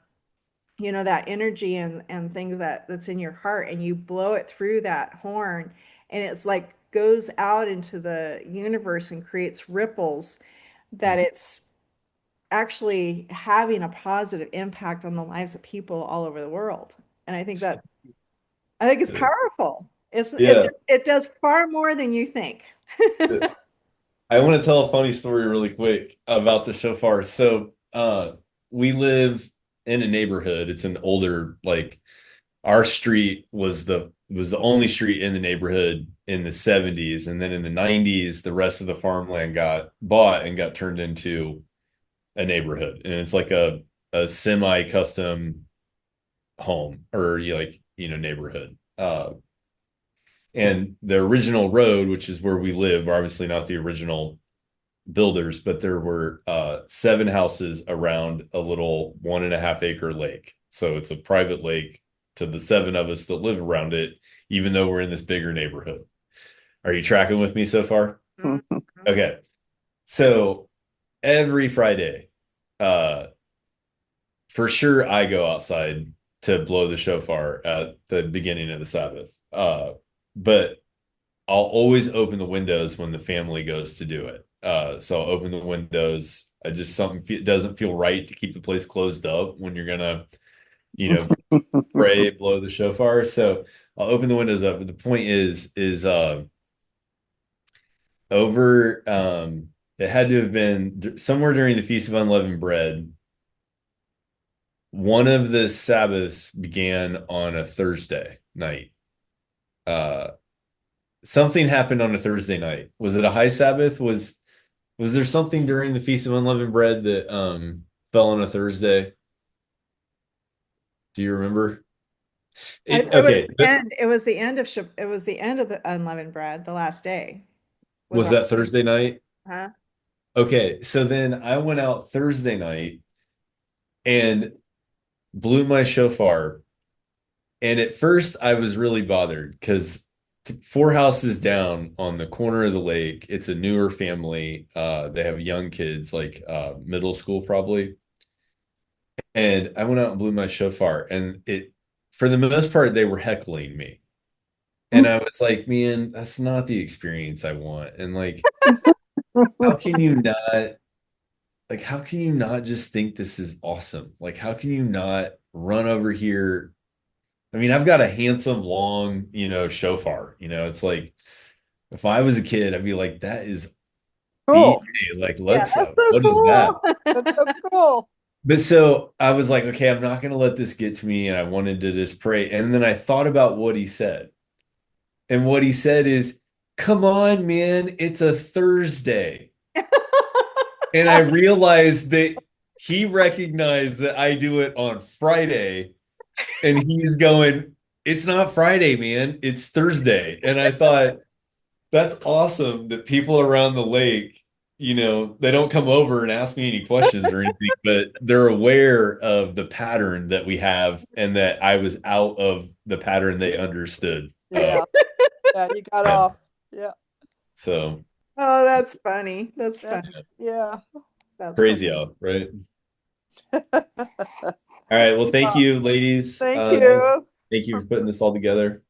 that energy and things that's in your heart, and you blow it through that horn, and it's like goes out into the universe and creates ripples that it's actually having a positive impact on the lives of people all over the world. And I think it's it is. powerful. Yeah. It does far more than you think. I want to tell a funny story really quick about the shofar. So, we live in a neighborhood. It's an older, like our street was the only street in the neighborhood in the 70s, and then in the 90s, the rest of the farmland got bought and got turned into a neighborhood, and it's like a semi-custom home or neighborhood. And the original road, which is where we live, obviously not the original builders, but there were 7 houses around a little 1.5 acre lake. So it's a private lake to the 7 of us that live around it, even though we're in this bigger neighborhood. Are you tracking with me so far? Okay. So every Friday, uh, for sure, I go outside to blow the shofar at the beginning of the Sabbath. But I'll always open the windows when the family goes to do it. So I'll open the windows. I just something doesn't feel right to keep the place closed up when you're gonna, pray, blow the shofar. So I'll open the windows up. But the point is over. It had to have been somewhere during the Feast of Unleavened Bread. One of the Sabbaths began on a Thursday night. Uh, Something happened on a Thursday night. Was it a high Sabbath? Was there something during the Feast of Unleavened Bread that fell on a Thursday? Do you remember? Okay, It was the end of it was the end of the unleavened bread, the last day was was on. that Thursday night? Huh? Okay, so then I went out Thursday night and blew my shofar. And at first I was really bothered because 4 houses down on the corner of the lake, it's a newer family. They have young kids, like middle school probably. And I went out and blew my shofar, and for the most part, they were heckling me. And I was like, man, that's not the experience I want. And like, how can you not, how can you not just think this is awesome? Like, how can you not run over here? I mean, I've got a handsome, long, shofar. It's like, if I was a kid, I'd be like, that is easy. Cool. Like, Yeah, let's, that's so what is that? cool. That's so cool. But so I was like, okay, I'm not going to let this get to me. And I wanted to just pray. And then I thought about what he said. And what he said is, come on, man, it's a Thursday. And I realized that he recognized that I do it on Friday. And he's going, it's not Friday, man, it's Thursday. And I thought, that's awesome that people around the lake, they don't come over and ask me any questions or anything, but they're aware of the pattern that we have and that I was out of the pattern they understood. Yeah. Yeah, you got Yeah. off. Yeah. So Oh, that's funny. That's That's funny. yeah. That's crazy funny. out, right? All right. Well, thank you, ladies. Thank you. Thank you for putting this all together.